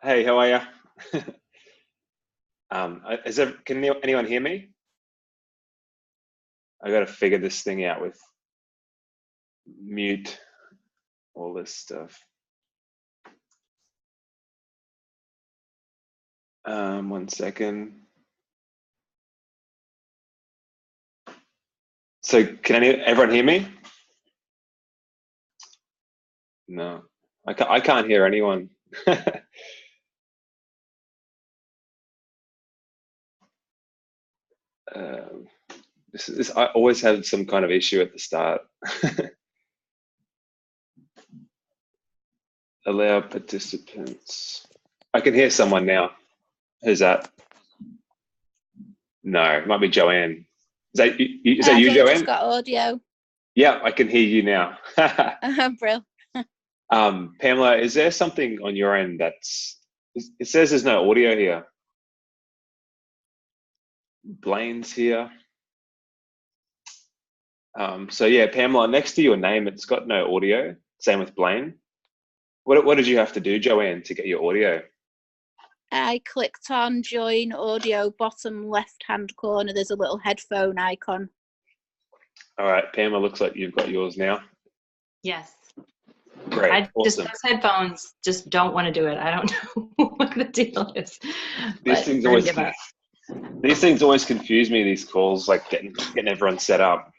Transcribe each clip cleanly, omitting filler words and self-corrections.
Hey, how are you? Can anyone hear me? I got to figure this thing out with mute, all this stuff. One second. So can everyone hear me? No, I can't hear anyone. Um, I always have some kind of issue at the start. Allow participants. I can hear someone now. Who's that? No, it might be Joanne. Is that you, I've Joanne? just got audio. Yeah, I can hear you now. Brill. Pamela, is there something on your end it says there's no audio here. Blaine's here. So yeah, Pamela, next to your name, it's got no audio. Same with Blaine. What did you have to do, Joanne, to get your audio? I clicked on join audio, bottom left-hand corner. There's a little headphone icon. All right, Pamela, looks like you've got yours now. Yes. Great. Awesome. Those headphones just don't want to do it. I don't know what the deal is. These things always confuse me, these calls, like getting everyone set up.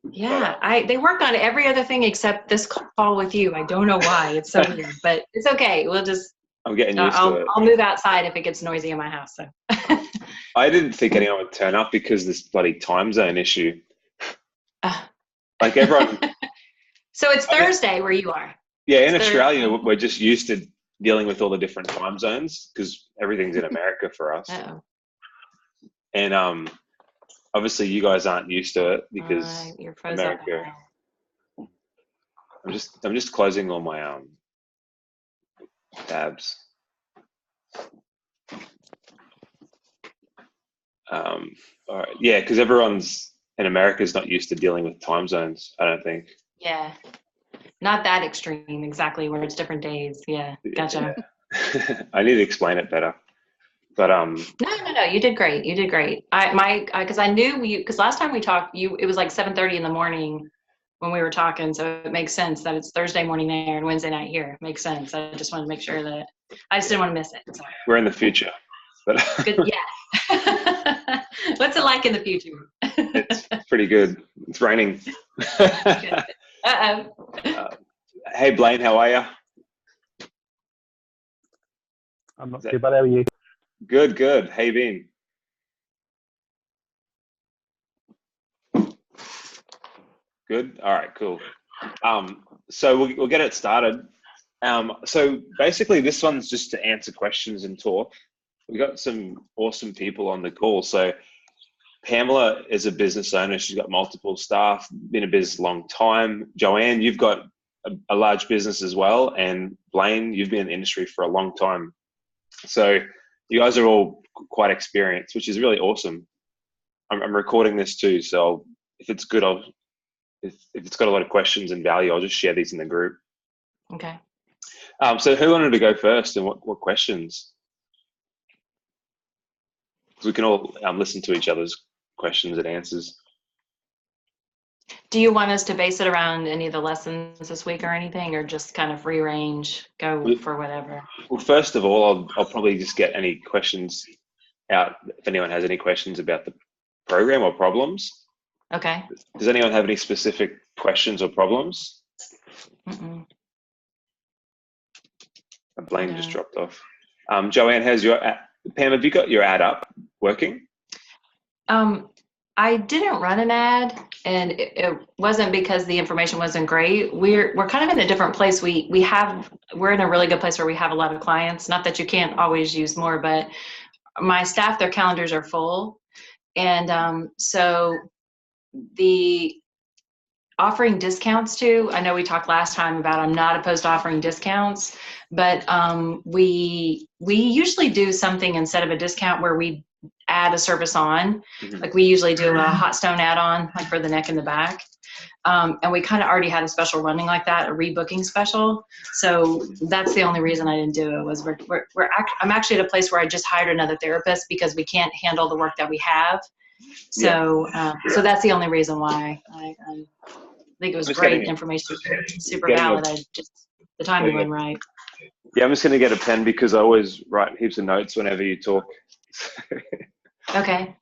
Yeah, they work on every other thing except this call with you. I don't know why. It's so weird, but it's okay. I'm getting used to it. I'll move outside if it gets noisy in my house. So. I didn't think anyone would turn up because of this bloody time zone issue. Like everyone. So it's Thursday where you are. Yeah, in Australia, we're just used to dealing with all the different time zones because everything's in America for us. Uh-oh. And obviously, you guys aren't used to it because you're frozen. America. I'm just closing all my tabs. All right, yeah, because everyone's in America is not used to dealing with time zones. I don't think. Yeah, not that extreme exactly where it's different days. Yeah, gotcha. Yeah. I need to explain it better. But No, you did great. You did great. Because I knew because last time we talked, it was like 7:30 in the morning when we were talking, so it makes sense that it's Thursday morning there and Wednesday night here. It makes sense. I just wanted to make sure that I just didn't want to miss it. So. We're in the future. But good, yeah. What's it like in the future? It's pretty good. It's raining. Hey Blaine, how are you? I'm not too bad. How are you? Good. How you been? Good. All right. Cool. So we'll get it started. So basically, this one's just to answer questions and talk. We got some awesome people on the call. So Pamela is a business owner. She's got multiple staff. Been in business a long time. Joanne, you've got a large business as well, and Blaine, you've been in the industry for a long time. So you guys are all quite experienced, which is really awesome. I'm recording this too, so if it's good, if it's got a lot of questions and value, I'll just share these in the group. Okay. So who wanted to go first, and what questions? So we can all listen to each other's questions and answers. Do you want us to base it around any of the lessons this week or anything, or just kind of free range, go for whatever? Well, first of all, I'll probably just get any questions out if anyone has any questions about the program or problems. Okay. Does anyone have any specific questions or problems? Blaine just dropped off. Joanne, how's your Pam, have you got your ad up working? I didn't run an ad, and it wasn't because the information wasn't great. We're kind of in a different place. We're in a really good place where we have a lot of clients. Not that you can't always use more, but my staff, their calendars are full, and so the offering discounts too. I know we talked last time about I'm not opposed to offering discounts, but we usually do something instead of a discount where we add a service on. Like we usually do a hot stone add-on, like for the neck and the back. And we kind of already had a special running like that, a rebooking special. So that's the only reason I didn't do it was I'm actually at a place where I just hired another therapist because we can't handle the work that we have. So, so that's the only reason why I think it was great information, super valid. The timing wasn't right. Yeah, I'm just going to get a pen because I always write heaps of notes whenever you talk. Okay.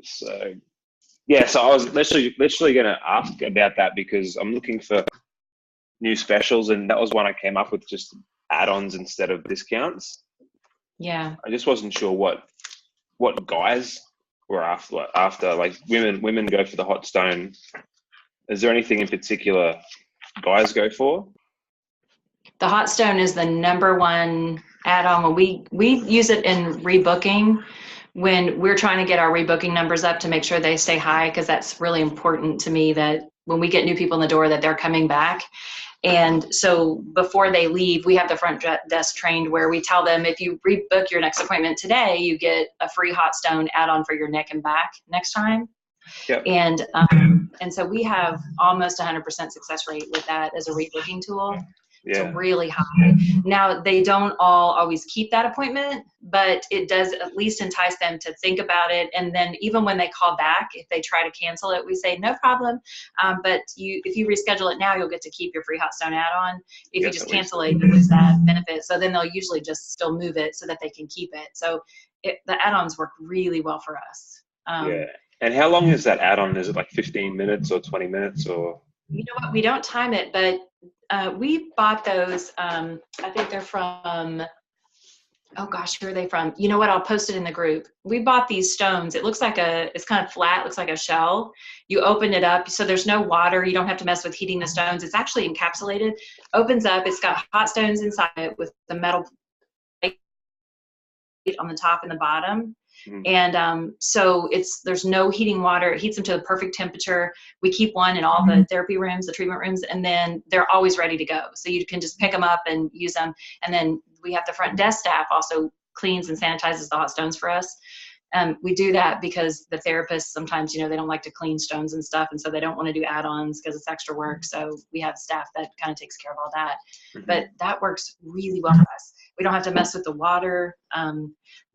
So I was literally going to ask about that because I'm looking for new specials, and that was one I came up with, just add-ons instead of discounts. Yeah. I just wasn't sure what guys were after. Like women go for the hot stone. Is there anything in particular guys go for? The hot stone is the number one add-on. We use it in rebooking when we're trying to get our rebooking numbers up to make sure they stay high, because that's really important to me that when we get new people in the door that they're coming back. And so before they leave, we have the front desk trained where we tell them, if you rebook your next appointment today, you get a free hot stone add-on for your neck and back next time. Yep. And so we have almost 100% success rate with that as a rebooking tool. Yeah. It's really high. Now, they don't all always keep that appointment, but it does at least entice them to think about it. And then even when they call back, if they try to cancel it, we say, no problem. But if you reschedule it now, you'll get to keep your free hot stone add-on. If you just cancel it, you lose that benefit. So then they'll usually just still move it so that they can keep it. So the add-ons work really well for us. Yeah. And how long is that add-on? Is it like 15 minutes or 20 minutes or? You know what? We don't time it, but we bought those. I think they're from, oh gosh, who are they from? You know what? I'll post it in the group. We bought these stones. It looks like it's kind of flat, looks like a shell. You open it up, so there's no water. You don't have to mess with heating the stones. It's actually encapsulated. Opens up. It's got hot stones inside it with the metal plate on the top and the bottom. And so there's no heating water. It heats them to the perfect temperature. We keep one in all the therapy rooms, the treatment rooms, and then they're always ready to go. So you can just pick them up and use them. And then we have the front desk staff also cleans and sanitizes the hot stones for us. We do that because the therapists sometimes, they don't like to clean stones and stuff, and so they don't want to do add-ons because it's extra work. So we have staff that kind of takes care of all that. But that works really well for us. We don't have to mess with the water.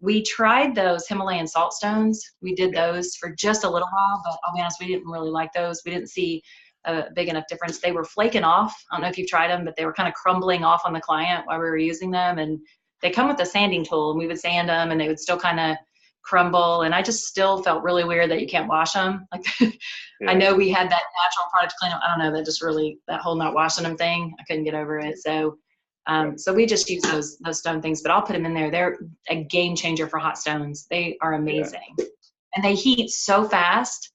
We tried those Himalayan salt stones. We did those for just a little while, but I'll be honest, we didn't really like those. We didn't see a big enough difference. They were flaking off. I don't know if you've tried them, but they were kind of crumbling off on the client while we were using them. And they come with a sanding tool, and we would sand them, and they would still kind of crumble. And I just still felt really weird that you can't wash them. Like, I know we had that natural product to clean them. I don't know, that whole not washing them thing, I couldn't get over it. So so we just use those stone things, but I'll put them in there. They're a game changer for hot stones. They are amazing. And they heat so fast.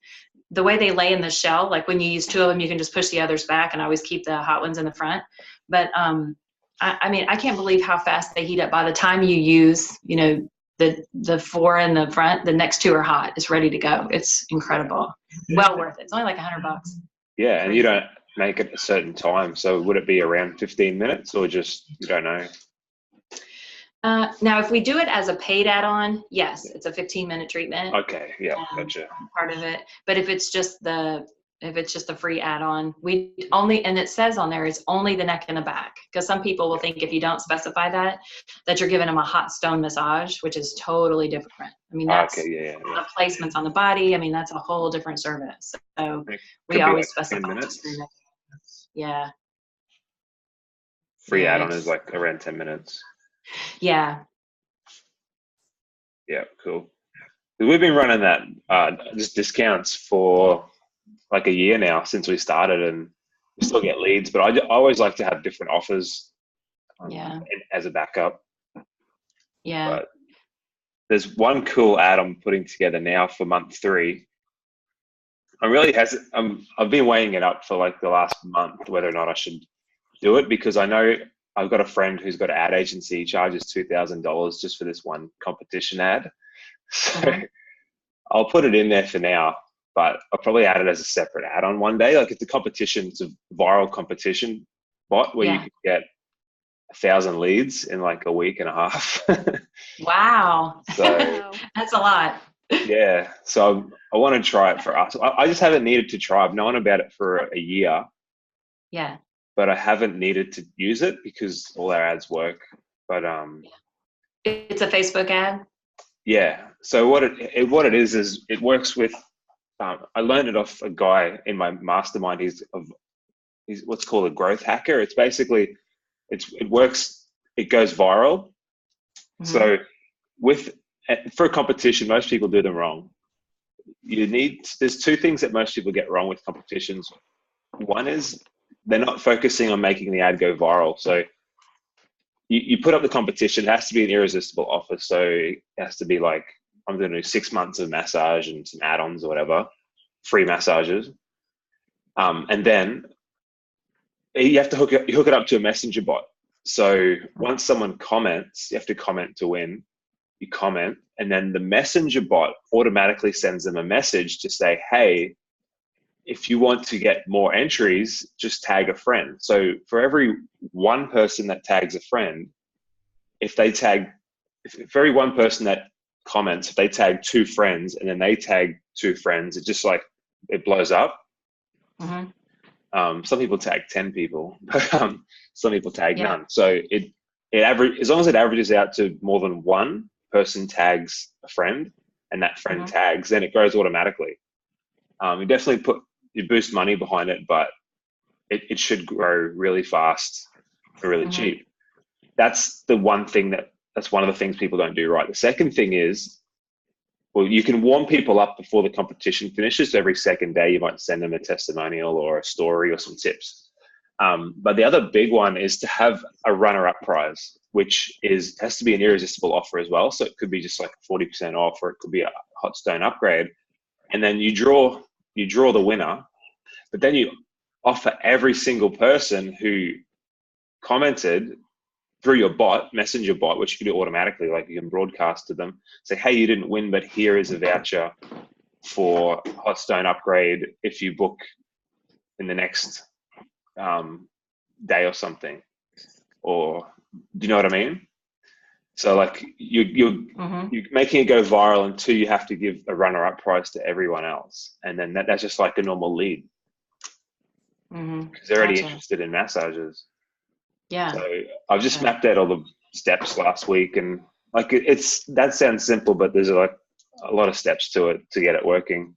The way they lay in the shell, like when you use two of them, you can just push the others back, and I always keep the hot ones in the front. But I mean, I can't believe how fast they heat up. By the time you use, the four in the front, the next two are hot. It's ready to go. It's incredible. Well worth it. It's only like $100. Yeah, and you don't make it a certain time. So would it be around 15 minutes or just, you don't know? Now, if we do it as a paid add-on, yes, it's a 15-minute treatment. Okay, yeah, gotcha. Part of it. But if it's just the free add-on, we only, and it says on there, it's only the neck and the back. Because some people will think if you don't specify that you're giving them a hot stone massage, which is totally different. I mean, that's the placements on the body. I mean, that's a whole different service. So we always specify just free neck. Yeah. Free add-on is like around 10 minutes. Yeah. Yeah, cool. We've been running that just discounts for like a year now since we started, and we still get leads, but I always like to have different offers as a backup. Yeah. But there's one cool ad I'm putting together now for month 3. I've been weighing it up for like the last month, whether or not I should do it, because I know I've got a friend who's got an ad agency. He charges $2,000 just for this one competition ad. So I'll put it in there for now, but I'll probably add it as a separate add-on one day. Like, it's a competition, it's a viral competition bot where you can get 1,000 leads in like a week and a half. Wow. So that's a lot. Yeah, so I want to try it for us. I just haven't needed to try. I've known about it for a year, Yeah. but I haven't needed to use it because all our ads work. But It's a Facebook ad. yeah. So what it is it works with. I learned it off a guy in my mastermind. He's what's called a growth hacker. It's basically it works. It goes viral. Mhm. So for a competition, most people do them wrong. There's two things that most people get wrong with competitions. One is they're not focusing on making the ad go viral. So you put up the competition, it has to be an irresistible offer. So it has to be like, I'm going to do 6 months of massage and some add-ons or whatever, free massages. And then you have to hook it up to a messenger bot. So once someone comments, you have to comment to win. You comment, and then the messenger bot automatically sends them a message to say, hey, if you want to get more entries, just tag a friend. So for every one person that tags a friend, if every one person that comments, if they tag 2 friends and then they tag 2 friends, it blows up. Mm-hmm. Some people tag 10 people, but some people tag Yeah. none. So as long as it averages out to more than one person tags a friend and that friend tags, then it grows automatically. You boost money behind it, but it should grow really fast and really cheap. That's one of the things people don't do right. The second thing is, well, you can warm people up before the competition finishes. So every second day, you might send them a testimonial or a story or some tips. But the other big one is to have a runner-up prize, which has to be an irresistible offer as well. So it could be just like 40% off, or it could be a hot stone upgrade. And then you draw the winner, but then you offer every single person who commented through your messenger bot, which you can do automatically, like you can broadcast to them, say, hey, you didn't win, but here is a voucher for hot stone upgrade if you book in the next day or something. Or do you know what I mean? So like you're making it go viral, and 2, you have to give a runner-up prize to everyone else, and then that's just like a normal lead because they're already interested in massages. Yeah. So I've just mapped out all the steps last week, and like that sounds simple, but there's like a lot of steps to it to get it working.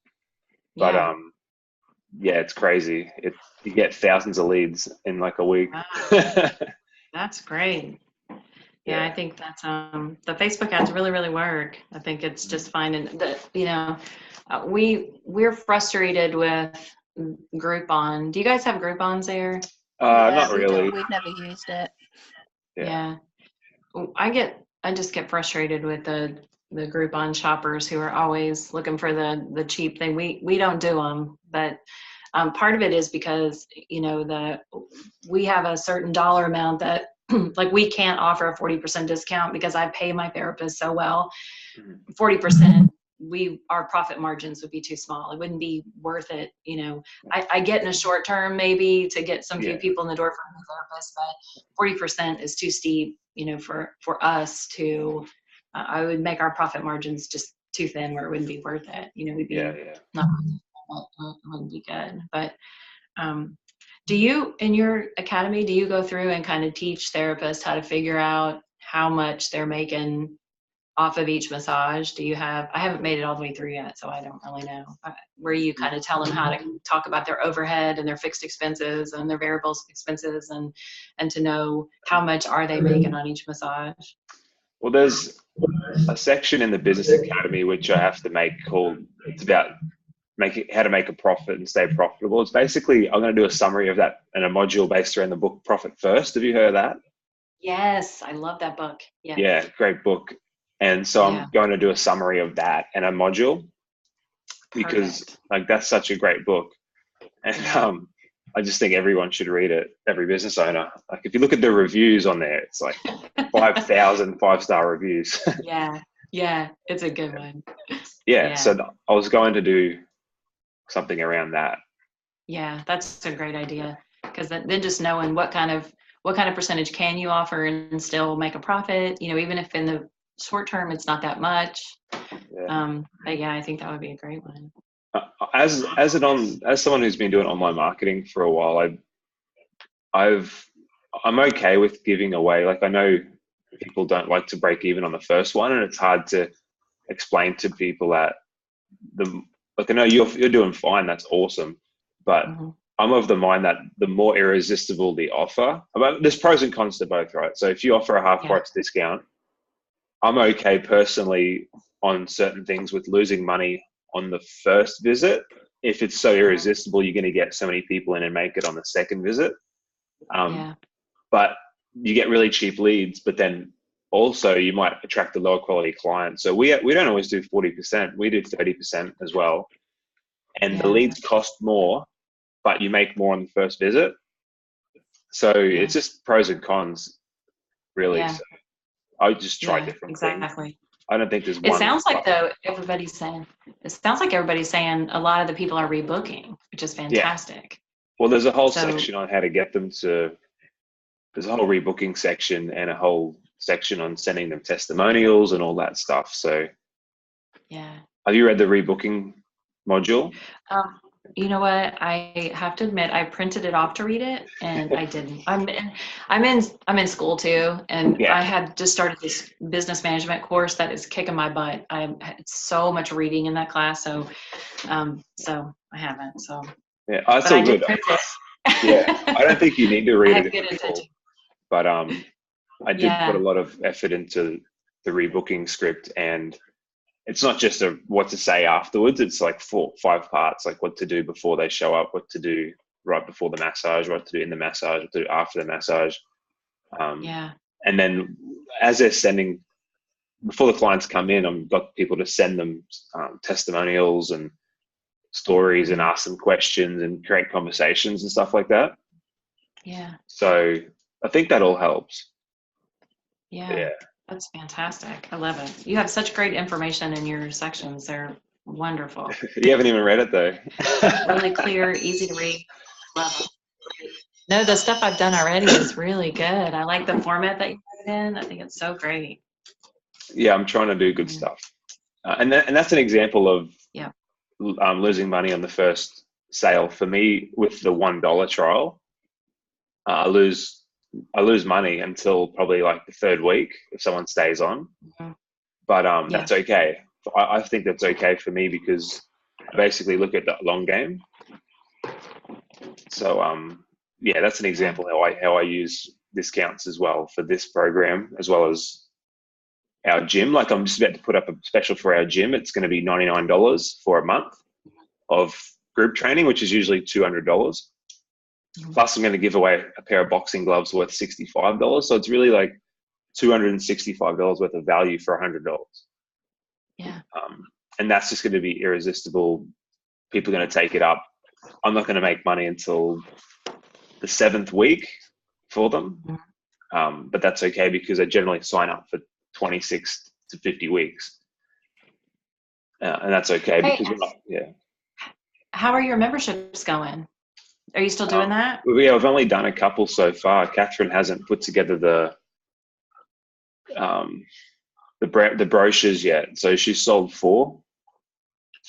But yeah, it's crazy. You get thousands of leads in like a week. Wow. That's great. Yeah, I think that's the Facebook ads really, really work. I think it's just finding that, we're frustrated with Groupon. Do you guys have Groupons there? Not really. We've never used it. Yeah. I just get frustrated with the Groupon shoppers who are always looking for the cheap thing. We don't do them, but part of it is because, we have a certain dollar amount that like we can't offer a 40% discount because I pay my therapist so well. 40%, our profit margins would be too small. It wouldn't be worth it. I get in a short term maybe to get some few people in the door from the therapist, but 40% is too steep, for us to, I would make our profit margins just too thin where it wouldn't be worth it. We'd be not, it wouldn't be good. But do you, in your academy, do you go through and kind of teach therapists how to figure out how much they're making off of each massage? I haven't made it all the way through yet, so I don't really know. Where you kind of tell them how to talk about their overhead and their fixed expenses and their variable expenses and to know how much are they making on each massage? Well, there's a section in the Business Academy which I have to make it's about how to make a profit and stay profitable. It's basically, I'm going to do a summary of that in a module based around the book Profit First. Have you heard of that? Yes, I love that book. Yes. Yeah, great book. And so I'm going to do a summary of that in a module because like that's such a great book. And I just think everyone should read it, every business owner. Like if you look at the reviews on there, it's like 5,000 5-star reviews. Yeah, it's a good one. Yeah, so I was going to do something around that. Yeah, that's a great idea, because then just knowing what kind of percentage can you offer and still make a profit, even if in short term, it's not that much. Yeah. But yeah, I think that would be a great one. As someone who's been doing online marketing for a while, I'm okay with giving away. Like, I know people don't like to break even on the first one, and it's hard to explain to people that like, I know you're doing fine. That's awesome, but I'm of the mind that the more irresistible the offer, there's pros and cons to both, right? So if you offer a half price discount, I'm okay personally on certain things with losing money on the first visit. If it's so irresistible, you're going to get so many people in and make it on the second visit. But you get really cheap leads, but then also you might attract a lower quality client. So we don't always do 40%. We do 30% as well. And the leads cost more, but you make more on the first visit. So it's just pros and cons, really. Yeah. So I would just try different things. I don't think there's one. It sounds like, though, everybody's saying a lot of the people are rebooking, which is fantastic. Yeah. Well, there's a whole section on how to get them to, there's a whole rebooking section and a whole section on sending them testimonials and all that stuff. So have you read the rebooking module? You know what? I have to admit, I printed it off to read it, and I didn't. I'm in school too, and I had just started this business management course that is kicking my butt. I had so much reading in that class, so I haven't. So that's all good. I don't think you need to read it. But I did put a lot of effort into the rebooking script, and it's not just what to say afterwards. It's like 4-5 parts, like what to do before they show up, what to do right before the massage, what to do in the massage, what to do after the massage. And then as they're sending, before the clients come in, I've got people to send them testimonials and stories and ask them questions and create conversations and stuff like that. So I think that all helps. That's fantastic. I love it. You have such great information in your sections. They're wonderful. You haven't even read it, though. Really clear, easy to read. Love it. No, the stuff I've done already is really good. I like the format that you put it in. I think it's so great. Yeah, I'm trying to do good stuff. And that's an example of losing money on the first sale. For me, with the $1 trial, I lose money until probably like the third week if someone stays on. But that's okay. I think that's okay for me because I basically look at the long game. So that's an example how I use discounts as well for this program, as well as our gym. Like, I'm just about to put up a special for our gym. It's going to be $99 for a month of group training, which is usually $200. Plus, I'm going to give away a pair of boxing gloves worth $65. So it's really like $265 worth of value for $100. And that's just going to be irresistible. People are going to take it up. I'm not going to make money until the 7th week for them. But that's okay because I generally sign up for 26 to 50 weeks. And that's okay because we're not, How are your memberships going? Are you still doing that? Yeah, I've only done a couple so far. Catherine hasn't put together the brochures yet, so she's sold 4.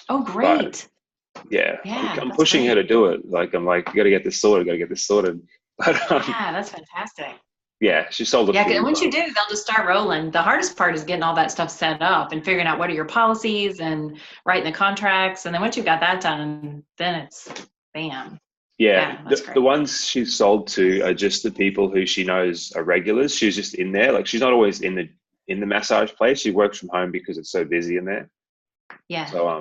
Oh, great! But, I'm pushing her to do it. Like, I'm like, you got to get this sorted. But, that's fantastic. Yeah, she sold a few. Yeah, once you do, they'll just start rolling. The hardest part is getting all that stuff set up and figuring out what are your policies and writing the contracts. And then once you've got that done, then it's bam. Yeah, the ones she's sold to are just the people who she knows are regulars. She's just in there. Like, she's not always in the massage place. She works from home because it's so busy in there. Yeah. So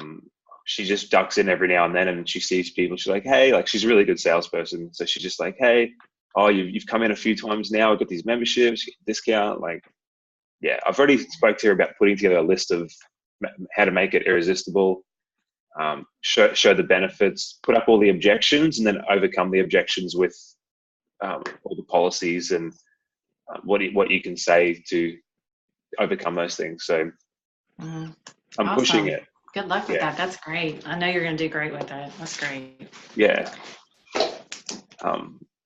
she just ducks in every now and then, and she sees people. She's like, hey, like, she's a really good salesperson. So she's just like, hey, oh, you've come in a few times now. I've got these memberships, discount. Like, I've already spoke to her about putting together a list of how to make it irresistible. Show the benefits, put up all the objections, and then overcome the objections with all the policies and what you can say to overcome those things. So I'm pushing it. Good luck with that. That's great. I know you're going to do great with it. That's great. Yeah.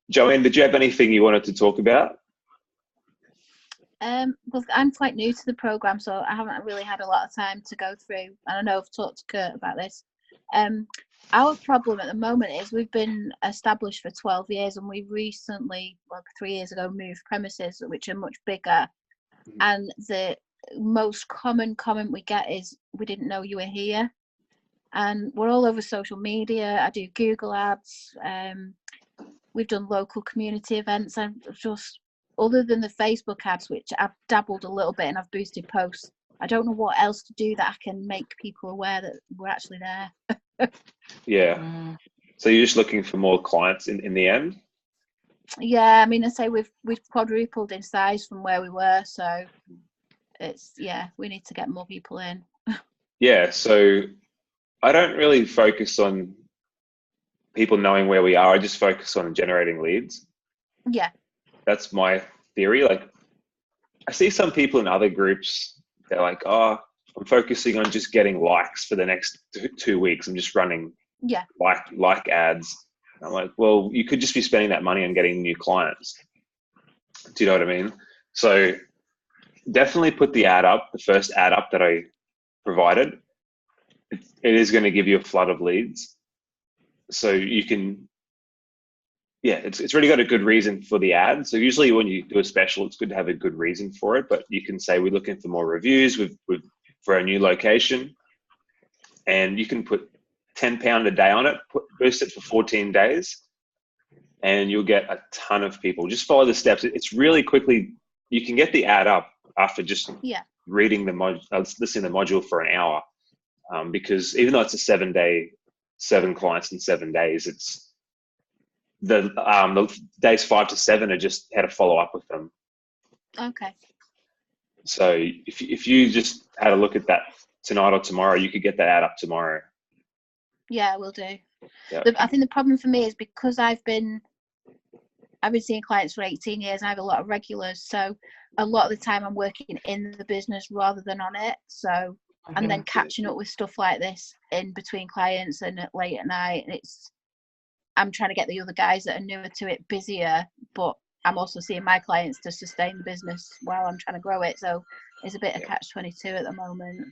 Joanne, did you have anything you wanted to talk about? Well, I'm quite new to the program, so I haven't really had a lot of time to go through. And I know I've talked to Kurt about this. Our problem at the moment is we've been established for 12 years, and we recently, well, 3 years ago, moved premises, which are much bigger. And the most common comment we get is, "We didn't know you were here." And we're all over social media. I do Google ads. We've done local community events. And just, other than the Facebook ads, which I've dabbled a little bit and I've boosted posts, I don't know what else to do that I can make people aware that we're actually there. Yeah. So you're just looking for more clients in the end? Yeah, I mean, I say we've quadrupled in size from where we were, so it's, yeah, we need to get more people in. Yeah, so I don't really focus on people knowing where we are. I just focus on generating leads. Yeah. That's my theory. Like, I see some people in other groups, they're like, "Oh, I'm focusing on just getting likes for the next 2 weeks. I'm just running like ads." I'm like, well, you could just be spending that money on getting new clients. Do you know what I mean? So definitely put the ad up, the first ad up that I provided. It is going to give you a flood of leads. So you can, yeah, it's already got a good reason for the ad. So usually when you do a special, it's good to have a good reason for it. But you can say, we're looking for more reviews for a new location. And you can put £10 a day on it, boost it for 14 days, and you'll get a ton of people. Just follow the steps. It's really quickly, you can get the ad up after just reading listening to the module for an hour. Because even though it's a 7-day, 7 clients in 7 days, it's the days 5 to 7 are just how to follow up with them. Okay. So if you just had a look at that tonight or tomorrow, you could get that ad up tomorrow. Yeah, we'll do. Yeah. I think the problem for me is because I've been seeing clients for 18 years and I have a lot of regulars, so a lot of the time I'm working in the business rather than on it. So and then catching up with stuff like this in between clients and late at night, and I'm trying to get the other guys that are newer to it busier, but I'm also seeing my clients to sustain the business while I'm trying to grow it. So it's a bit of catch-22 at the moment.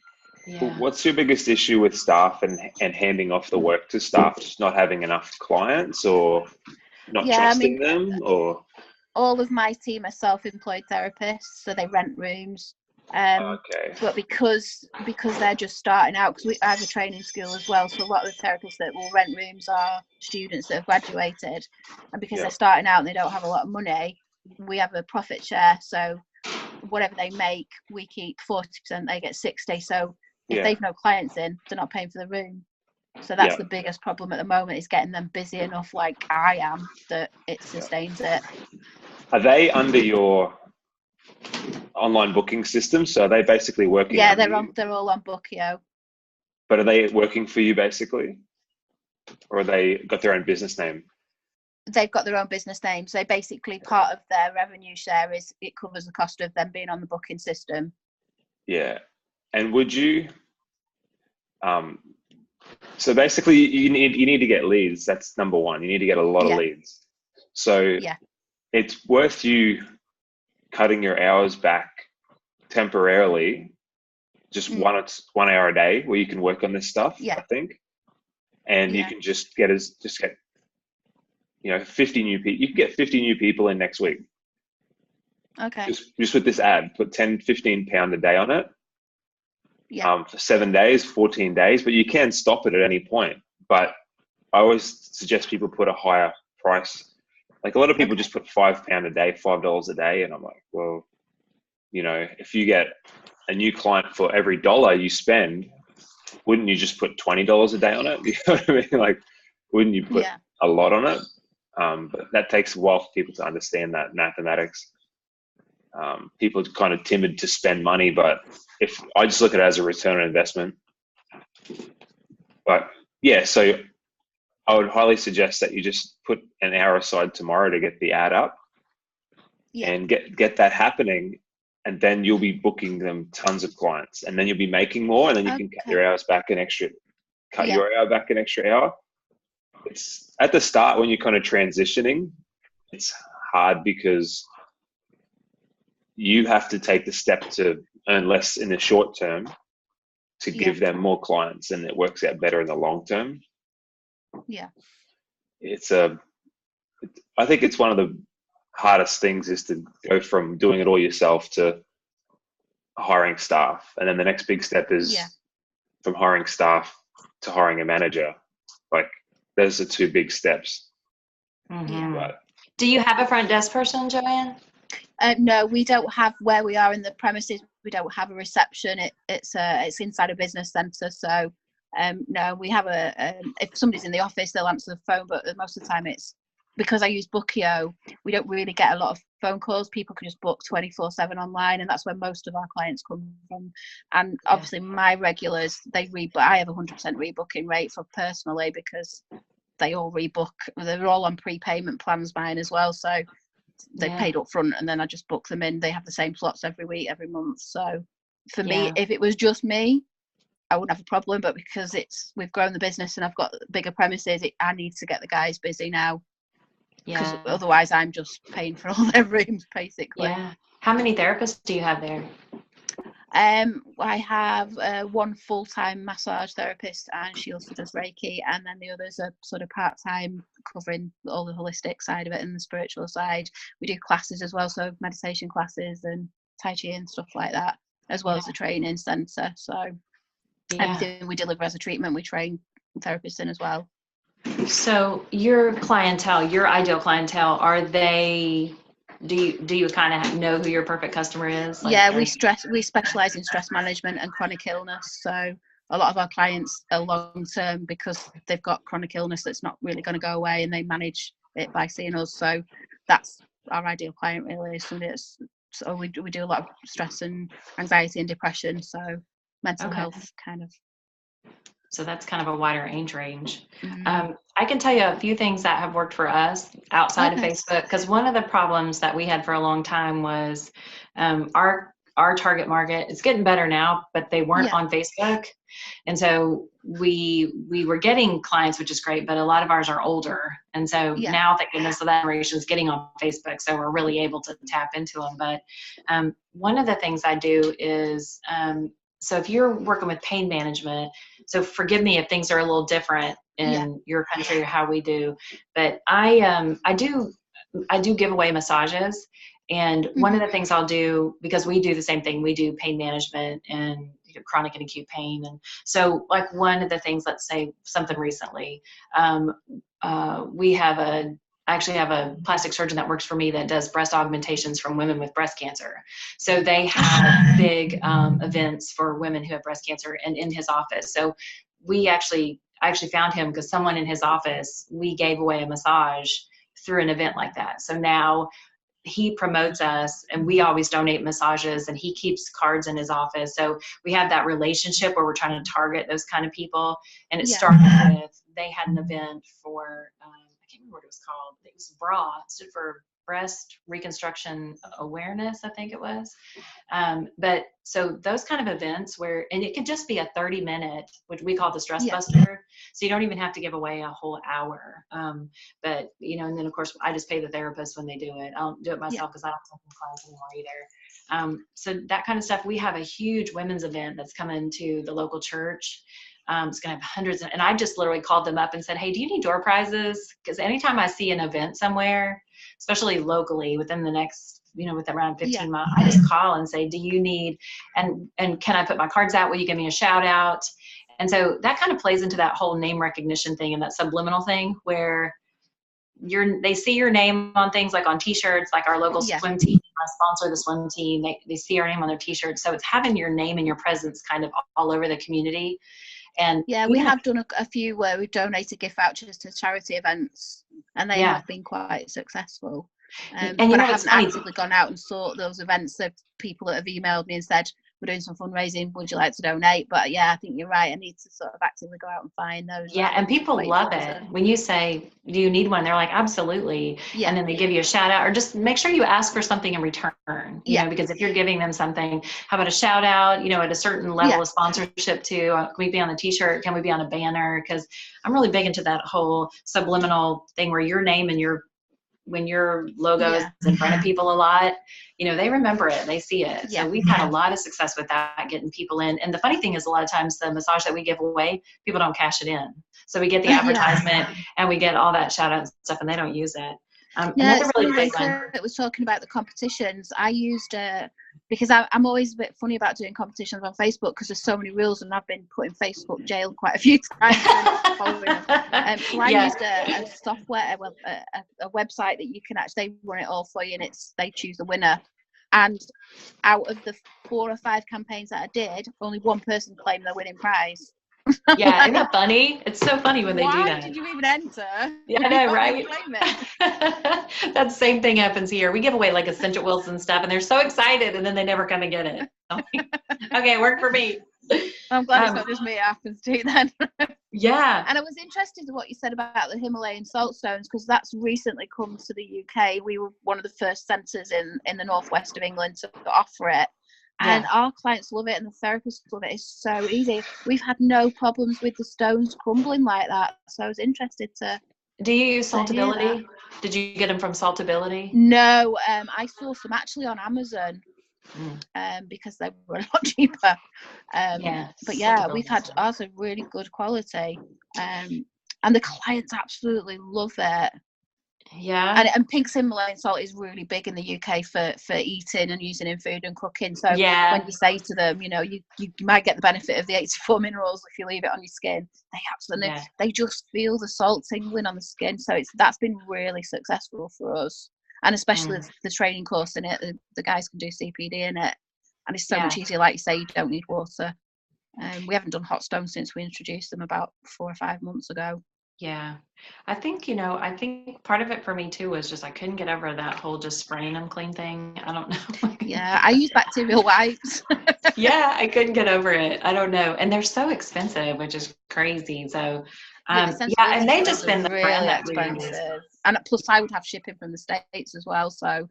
Yeah. What's your biggest issue with staff and handing off the work to staff? Just not having enough clients, or not trusting them, or? All of my team are self-employed therapists, so they rent rooms. Okay. But because they're just starting out, because I have a training school as well, so a lot of the therapists that will rent rooms are students that have graduated, and because they're starting out and they don't have a lot of money, we have a profit share. So whatever they make, we keep 40%, they get 60%. So if they've no clients in, they're not paying for the room. So that's the biggest problem at the moment, is getting them busy enough, like I am, that it sustains it. Are they under your online booking system? So are they basically working? Yeah, they're all on Bookio. But are they working for you basically, or are they got their own business name? They've got their own business name. So basically, part of their revenue share is it covers the cost of them being on the booking system. Yeah, and would you? So basically, you need to get leads. That's number one. You need to get a lot of leads. So it's worth you cutting your hours back temporarily, just 1 hour a day where you can work on this stuff. I think, and you can just get 50 new people. You can get 50 new people in next week. Okay. Just with this ad, put £10-15 a day on it. For 7 days, 14 days, but you can stop it at any point. But I always suggest people put a higher price. Like a lot of people just put £5 a day, $5 a day. And I'm like, well, if you get a new client for every dollar you spend, wouldn't you just put $20 a day on it? You know what I mean? Like, wouldn't you put a lot on it? But that takes a while for people to understand that mathematics. People are kind of timid to spend money, but if I just look at it as a return on investment. But so I would highly suggest that you just put an hour aside tomorrow to get the ad up and get that happening, and then you'll be booking them tons of clients, and then you'll be making more, and then you can cut your hours back an extra, your hour back an extra hour. It's at the start when you're kind of transitioning, it's hard because you have to take the step to earn less in the short term to give them more clients, and it works out better in the long term. Yeah. I think it's one of the hardest things is to go from doing it all yourself to hiring staff. And then the next big step is from hiring staff to hiring a manager. Like, those are two big steps. But do you have a front desk person, Joanne? No, we don't have, where we are in the premises, we don't have a reception. It's inside a business centre. So no, we have if somebody's in the office, they'll answer the phone, but most of the time it's, because I use Bookio, we don't really get a lot of phone calls. People can just book 24/7 online, and that's where most of our clients come from. And obviously my regulars, I have 100% rebooking rate for personally, because they all rebook. They're all on prepayment plans, mine as well. So they paid up front, and then I just book them in. They have the same slots every week, every month. So for me, if it was just me, I wouldn't have a problem. But because we've grown the business and I've got bigger premises, I need to get the guys busy now. Because otherwise I'm just paying for all their rooms, basically. Yeah. How many therapists do you have there? I have one full-time massage therapist, and she also does Reiki, and then the others are sort of part-time, covering all the holistic side of it and the spiritual side. We do classes as well, so meditation classes and Tai Chi and stuff like that, as well as the training centre. So everything we deliver as a treatment, we train therapists in as well. So your clientele, your ideal clientele, are they, do you kind of know who your perfect customer is? We specialize in stress management and chronic illness. So a lot of our clients are long term because they've got chronic illness that's not really going to go away, and they manage it by seeing us. So that's our ideal client, really. So we do a lot of stress and anxiety and depression. So mental health kind of. So that's kind of a wider age range. I can tell you a few things that have worked for us outside of Facebook, because one of the problems that we had for a long time was our target market is getting better now, but they weren't on Facebook. And so we were getting clients, which is great, but a lot of ours are older. And so now, thank goodness, that generation is getting on Facebook, so we're really able to tap into them. But one of the things I do is, so if you're working with pain management, so forgive me if things are a little different in your country or how we do, but I do give away massages. And one of the things I'll do, because we do the same thing, we do pain management and chronic and acute pain. And so like one of the things, let's say something recently, I actually have a plastic surgeon that works for me that does breast augmentations from women with breast cancer. So they have big events for women who have breast cancer, and in his office. So I actually found him because someone in his office, we gave away a massage through an event like that. So now he promotes us, and we always donate massages, and he keeps cards in his office. So we have that relationship where we're trying to target those kind of people. And it started with, they had an event for, I can't remember what it was called. It was BRA, it stood for Breast Reconstruction Awareness, I think it was. But so those kind of events where, and it could just be a 30-minute, which we call the stress buster. So you don't even have to give away a whole hour. But, and then of course I just pay the therapist when they do it. I don't do it myself because I don't take clients anymore either. So that kind of stuff. We have a huge women's event that's coming to the local church. It's going to have hundreds and I just literally called them up and said, hey, do you need door prizes? Because anytime I see an event somewhere, especially locally within the next, with around 15 miles, I just call and say, do you need, and can I put my cards out? Will you give me a shout out? And so that kind of plays into that whole name recognition thing and that subliminal thing where they see your name on things like on t-shirts, like our local swim team. I sponsor the swim team. They see our name on their t-shirts. So it's having your name and your presence kind of all over the community. And we have done a few where we've donated gift vouchers to charity events, and they have been quite successful. But I haven't actively gone out and sought those events. So people that have emailed me and said, we're doing some fundraising, would you like to donate? But I think you're right. I need to sort of actively go out and find those. Yeah, and people love it. When you say, do you need one? They're like, absolutely. Yeah. And then they give you a shout out, or just make sure you ask for something in return, you know, because if you're giving them something, how about a shout out, at a certain level of sponsorship too? Can we be on the t-shirt? Can we be on a banner? Because I'm really big into that whole subliminal thing where your name and your when your logo is Yeah. in front of people a lot, you know, they remember it, they see it. Yeah. So we've had a lot of success with that, getting people in. And the funny thing is, a lot of times the massage that we give away, people don't cash it in. So we get the Yeah. advertisement and we get all that shout out and stuff, and they don't use it. Yeah, Another it's really funny when great one. Kurt was talking about the competitions. I used because I'm always a bit funny about doing competitions on Facebook because there's so many rules, and I've been put in Facebook jail quite a few times. So I used a software, a website that you can actually run it all for you, and they choose the winner. And out of the 4 or 5 campaigns that I did, only one person claimed their winning prize. Yeah, isn't that funny? It's so funny when they do that. Why did you even enter? Yeah, I know, right? Claim it. That same thing happens here. We give away like essential oils and stuff, and they're so excited, and then they never come and get it. Okay, it worked for me. I'm glad it's not just me. It happens to then. Yeah. And I was interested in what you said about the Himalayan salt stones, because that's recently come to the UK. We were one of the first centres in the northwest of England to offer it. And our clients love it, and the therapists love it. It's so easy. We've had no problems with the stones crumbling like that. So I was interested to. Do you use Saltability? Did you get them from Saltability? No, I sourced them actually on Amazon because they were a lot cheaper. But yeah, we've had ours are really good quality, and the clients absolutely love it. Yeah. And pink Himalayan salt is really big in the UK for eating and using in food and cooking. So when you say to them, you know, you might get the benefit of the 84 minerals if you leave it on your skin. They absolutely they just feel the salt tingling on the skin. So that's been really successful for us, and especially the training course in it. The guys can do CPD in it, and it's so much easier. Like you say, you don't need water. We haven't done hot stones since we introduced them about 4 or 5 months ago. Yeah. I think part of it for me too was just I couldn't get over that whole just spraying them clean thing. I don't know. Yeah, I use bacterial wipes. Yeah, I couldn't get over it. I don't know. And they're so expensive, which is crazy. So, and they just spend the really expensive. And plus I would have shipping from the States as well. So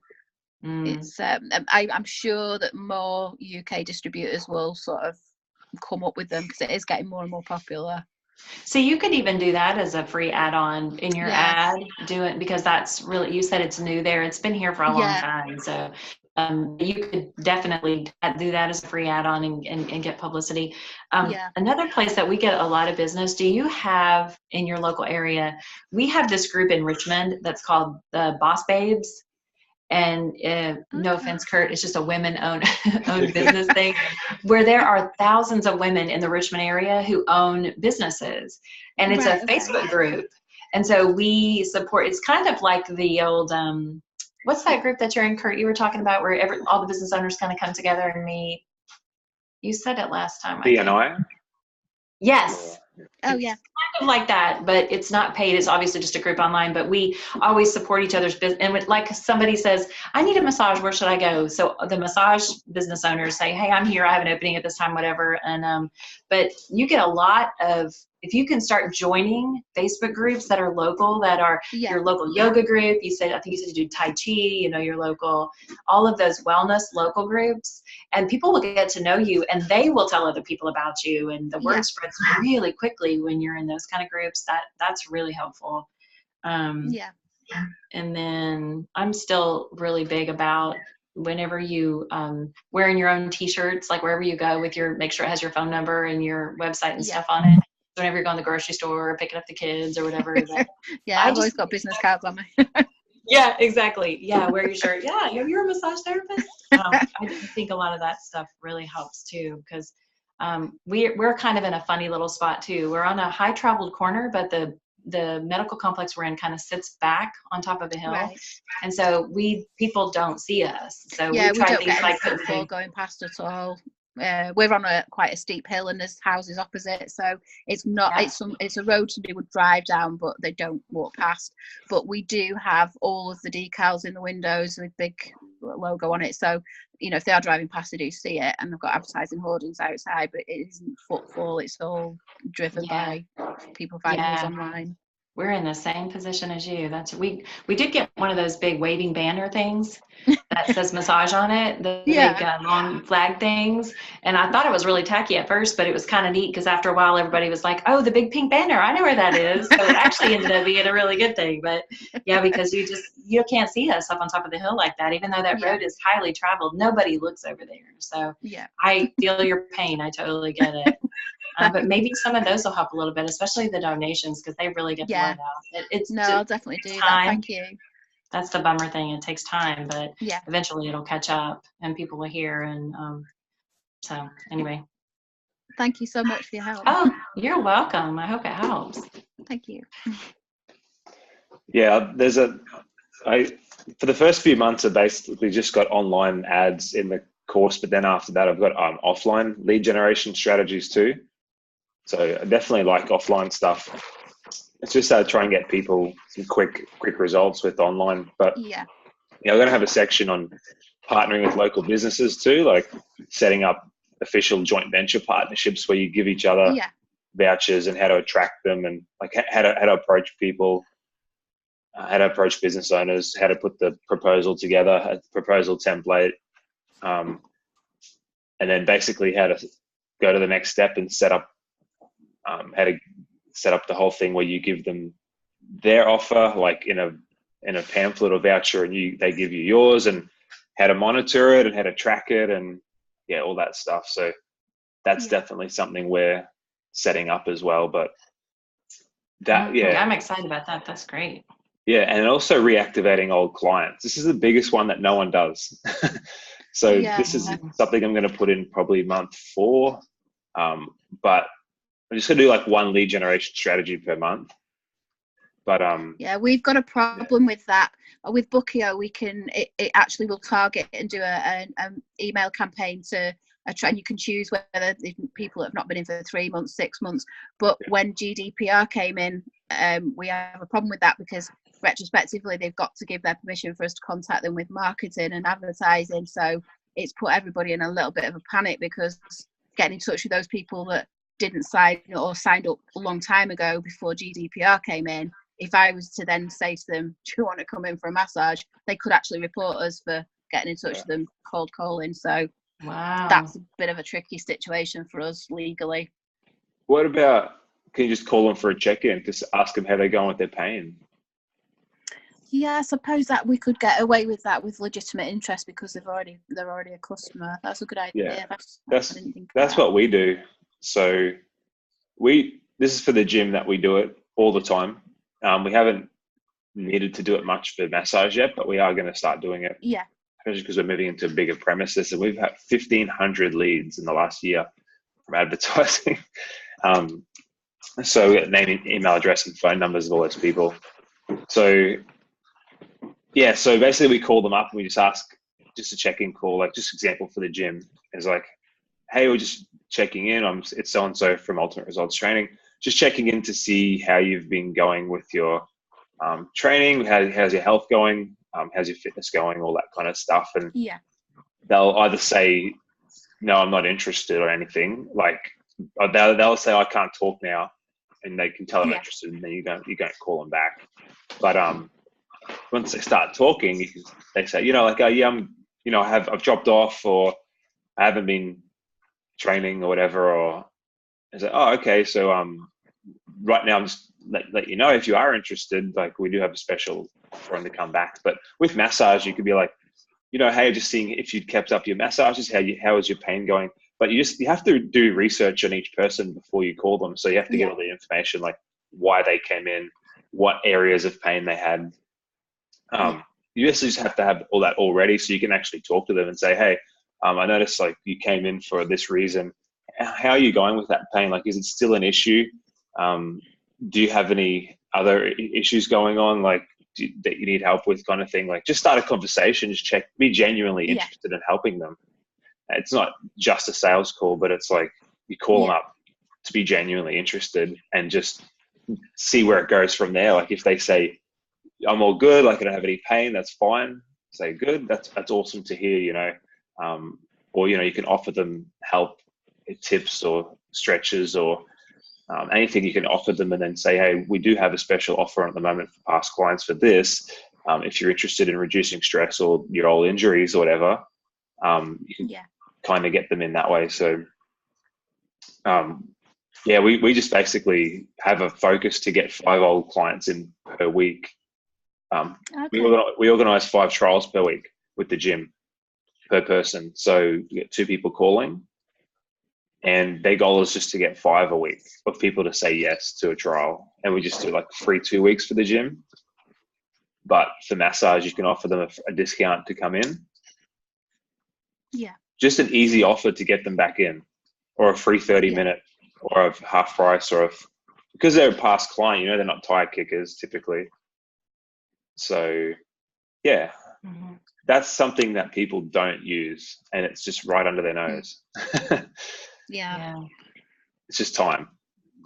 it's, I'm sure that more UK distributors will sort of come up with them because it is getting more and more popular. So you could even do that as a free add-on in your ad, do it, because that's really, you said it's new there. It's been here for a long time. So you could definitely do that as a free add-on and get publicity. Another place that we get a lot of business, do you have in your local area, we have this group in Richmond that's called the Boss Babes. And no offense, Kurt, it's just a women-owned business thing where there are thousands of women in the Richmond area who own businesses. And it's a Facebook group. And so we support, it's kind of like the old, what's that group that you're in, Kurt, you were talking about where all the business owners kind of come together and meet? You said it last time. BNI? Yes. Oh, yeah. Kind of like that, but it's not paid. It's obviously just a group online, but we always support each other's business. And like somebody says, I need a massage, where should I go? So the massage business owners say, hey, I'm here, I have an opening at this time, whatever. And but you get a lot of, if you can start joining Facebook groups that are local, that are your local yoga group, I think you said you do Tai Chi, your local, all of those wellness local groups, and people will get to know you and they will tell other people about you, and the word spreads really quickly when you're in those kind of groups. That's really helpful. And then I'm still really big about whenever you wearing your own t-shirts, like wherever you go with make sure it has your phone number and your website and stuff on it. Whenever you're going to the grocery store or picking up the kids or whatever. I've always got business cards on me. Yeah, exactly. Yeah, wear your shirt. Yeah, you're a massage therapist. I think a lot of that stuff really helps too, because we're kind of in a funny little spot too. We're on a high traveled corner, but the medical complex we're in kind of sits back on top of a hill, and so people don't see us. So we try don't things get like footfall going past at all. We're on quite a steep hill, and there's houses opposite, so it's not it's a road somebody would drive down, but they don't walk past. But we do have all of the decals in the windows with big logo on it, so if they are driving past, they do see it, and they've got advertising hoardings outside, but it isn't footfall, it's all driven by people finding us online. We're in the same position as you. We did get one of those big waving banner things that says massage on it, the Yeah. big long flag things. And I thought it was really tacky at first, but it was kind of neat because after a while, everybody was like, "Oh, the big pink banner, I know where that is." So it actually ended up being a really good thing. But yeah, because you can't see us up on top of the hill like that, even though that road is highly traveled. Nobody looks over there. So Yeah. I feel your pain. I totally get it. But maybe some of those will help a little bit, especially the donations, because they really get the word out. I'll definitely do that. Thank you. That's the bummer thing. It takes time, but Yeah. eventually it'll catch up and people will hear. And so anyway. Thank you so much for your help. Oh, you're welcome. I hope it helps. Thank you. Yeah, for the first few months, I basically just got online ads in the course, but then after that, I've got offline lead generation strategies too. So I definitely like offline stuff. It's just try and get people some quick results with online. But yeah, we're going to have a section on partnering with local businesses too, like setting up official joint venture partnerships where you give each other vouchers and how to attract them, and like how to approach people, how to approach business owners, how to put the proposal together, a proposal template, and then basically how to go to the next step and set up how to set up the whole thing where you give them their offer, like in a pamphlet or voucher, and they give you yours, and how to monitor it and how to track it, and all that stuff. So that's definitely something we're setting up as well. But I'm excited about that. That's great. Yeah, and also reactivating old clients. This is the biggest one that no one does. So this is something I'm going to put in probably month 4. But I'm just going to do like one lead generation strategy per month. But we've got a problem with that. With Bookio, it actually will target and do an email campaign to and you can choose whether people have not been in for 3 months, 6 months. But when GDPR came in, we have a problem with that because retrospectively they've got to give their permission for us to contact them with marketing and advertising. So it's put everybody in a little bit of a panic because getting in touch with those people that didn't sign or signed up a long time ago before GDPR came in, if I was to then say to them, do you want to come in for a massage, they could actually report us for getting in touch with them cold calling. So that's a bit of a tricky situation for us legally. What about, can you just call them for a check-in, just ask them how they're going with their pain? Yeah, I suppose that we could get away with that with legitimate interest because they're already a customer. That's a good idea. Yeah, that's what we do. So this is for the gym that we do it all the time. We haven't needed to do it much for massage yet, but we are going to start doing it. Yeah. Especially because we're moving into bigger premises, and we've had 1,500 leads in the last year from advertising. So we got name, email address, and phone numbers of all those people. So so basically we call them up and we just ask, just a check-in call, like just example for the gym is like, hey, we're just checking in. It's so-and-so from Ultimate Results Training. Just checking in to see how you've been going with your training. How's your health going? How's your fitness going? All that kind of stuff. And they'll either say, no, I'm not interested or anything. Like they'll say, I can't talk now, and they can tell them interested, and then you don't call them back. But once they start talking, they say, I've dropped off, or I haven't been training or whatever, or I say, oh, okay. So right now I'm just let you know if you are interested, like we do have a special for them to come back. But with massage, you could be like, hey, just seeing if you'd kept up your massages, how is your pain going? But you have to do research on each person before you call them. So you have to get all the information, like why they came in, what areas of pain they had. You just have to have all that already, so you can actually talk to them and say, hey, I noticed like you came in for this reason. How are you going with that pain? Like, is it still an issue? Do you have any other issues going on, like that you need help with, kind of thing? Like, just start a conversation, just be genuinely interested in helping them. It's not just a sales call, but it's like you call them up to be genuinely interested and just see where it goes from there. Like if they say, I'm all good, like I don't have any pain, that's fine. Say good, that's awesome to hear, or you can offer them help, tips or stretches or anything you can offer them, and then say, hey, we do have a special offer at the moment for past clients for this. If you're interested in reducing stress or your old injuries or whatever, you can kind of get them in that way. So, we just basically have a focus to get 5 old clients in per week. We organize 5 trials per week with the gym per person. So you get 2 people calling, and their goal is just to get 5 a week of people to say yes to a trial. And we just do like free 2 weeks for the gym. But for massage, you can offer them a discount to come in. Yeah. Just an easy offer to get them back in, or a free 30-minute, or a half price, because they're a past client, they're not tire kickers typically. So, that's something that people don't use, and it's just right under their nose. It's just time.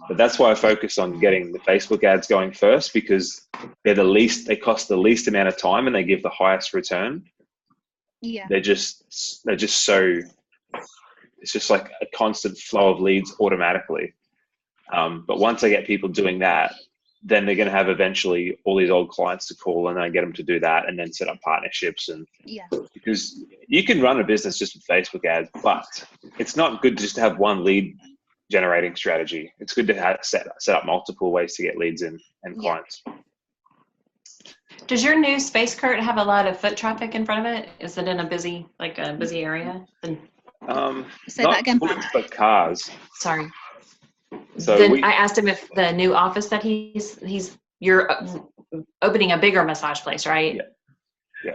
But that's why I focus on getting the Facebook ads going first, because they cost the least amount of time and they give the highest return. Yeah. They're just so, it's just like a constant flow of leads automatically. But once I get people doing that, then they're going to have eventually all these old clients to call, and then I get them to do that and then set up partnerships. Because you can run a business just with Facebook ads, but it's not good just to have one lead generating strategy. It's good to set up multiple ways to get leads in and clients. Does your new space, Kurt, have a lot of foot traffic in front of it? Is it in a busy area? Say that again, but cars. Sorry. So then I asked him if the new office that you're opening a bigger massage place, right?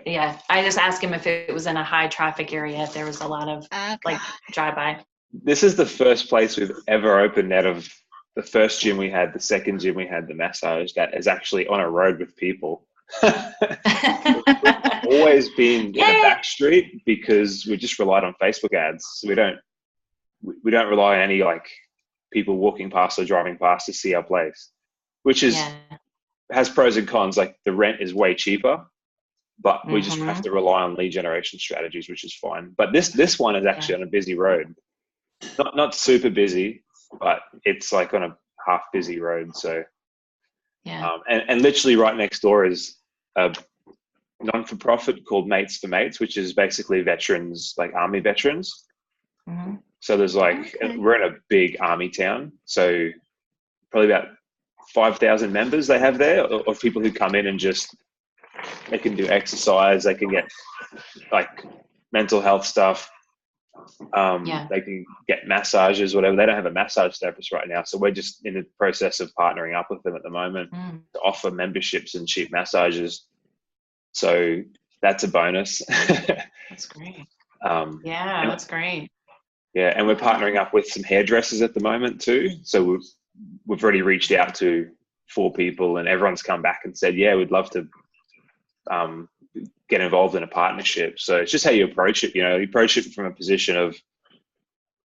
Yeah. I just asked him if it was in a high traffic area, if there was a lot of like drive-by. This is the first place we've ever opened out of the first gym we had, the second gym we had, the massage, that is actually on a road with people. Always been in a back street because we just relied on Facebook ads. So we don't rely on any like people walking past or driving past to see our place, which has pros and cons. Like the rent is way cheaper, but we just have to rely on lead generation strategies, which is fine. But this one is actually on a busy road. Not super busy, but it's like on a half busy road. So, and literally right next door is a non-for-profit called Mates for Mates, which is basically veterans, like army veterans. So there's we're in a big army town. So probably about 5,000 members they have there, of people who come in and they can do exercise, they can get like mental health stuff. They can get massages, whatever. They don't have a massage therapist right now, so we're just in the process of partnering up with them at the moment to offer memberships and cheap massages. So that's a bonus. That's great. That's great. Yeah, and we're partnering up with some hairdressers at the moment too. So we've already reached out to 4 people, and everyone's come back and said, yeah, we'd love to get involved in a partnership. So it's just how you approach it. You approach it from a position of,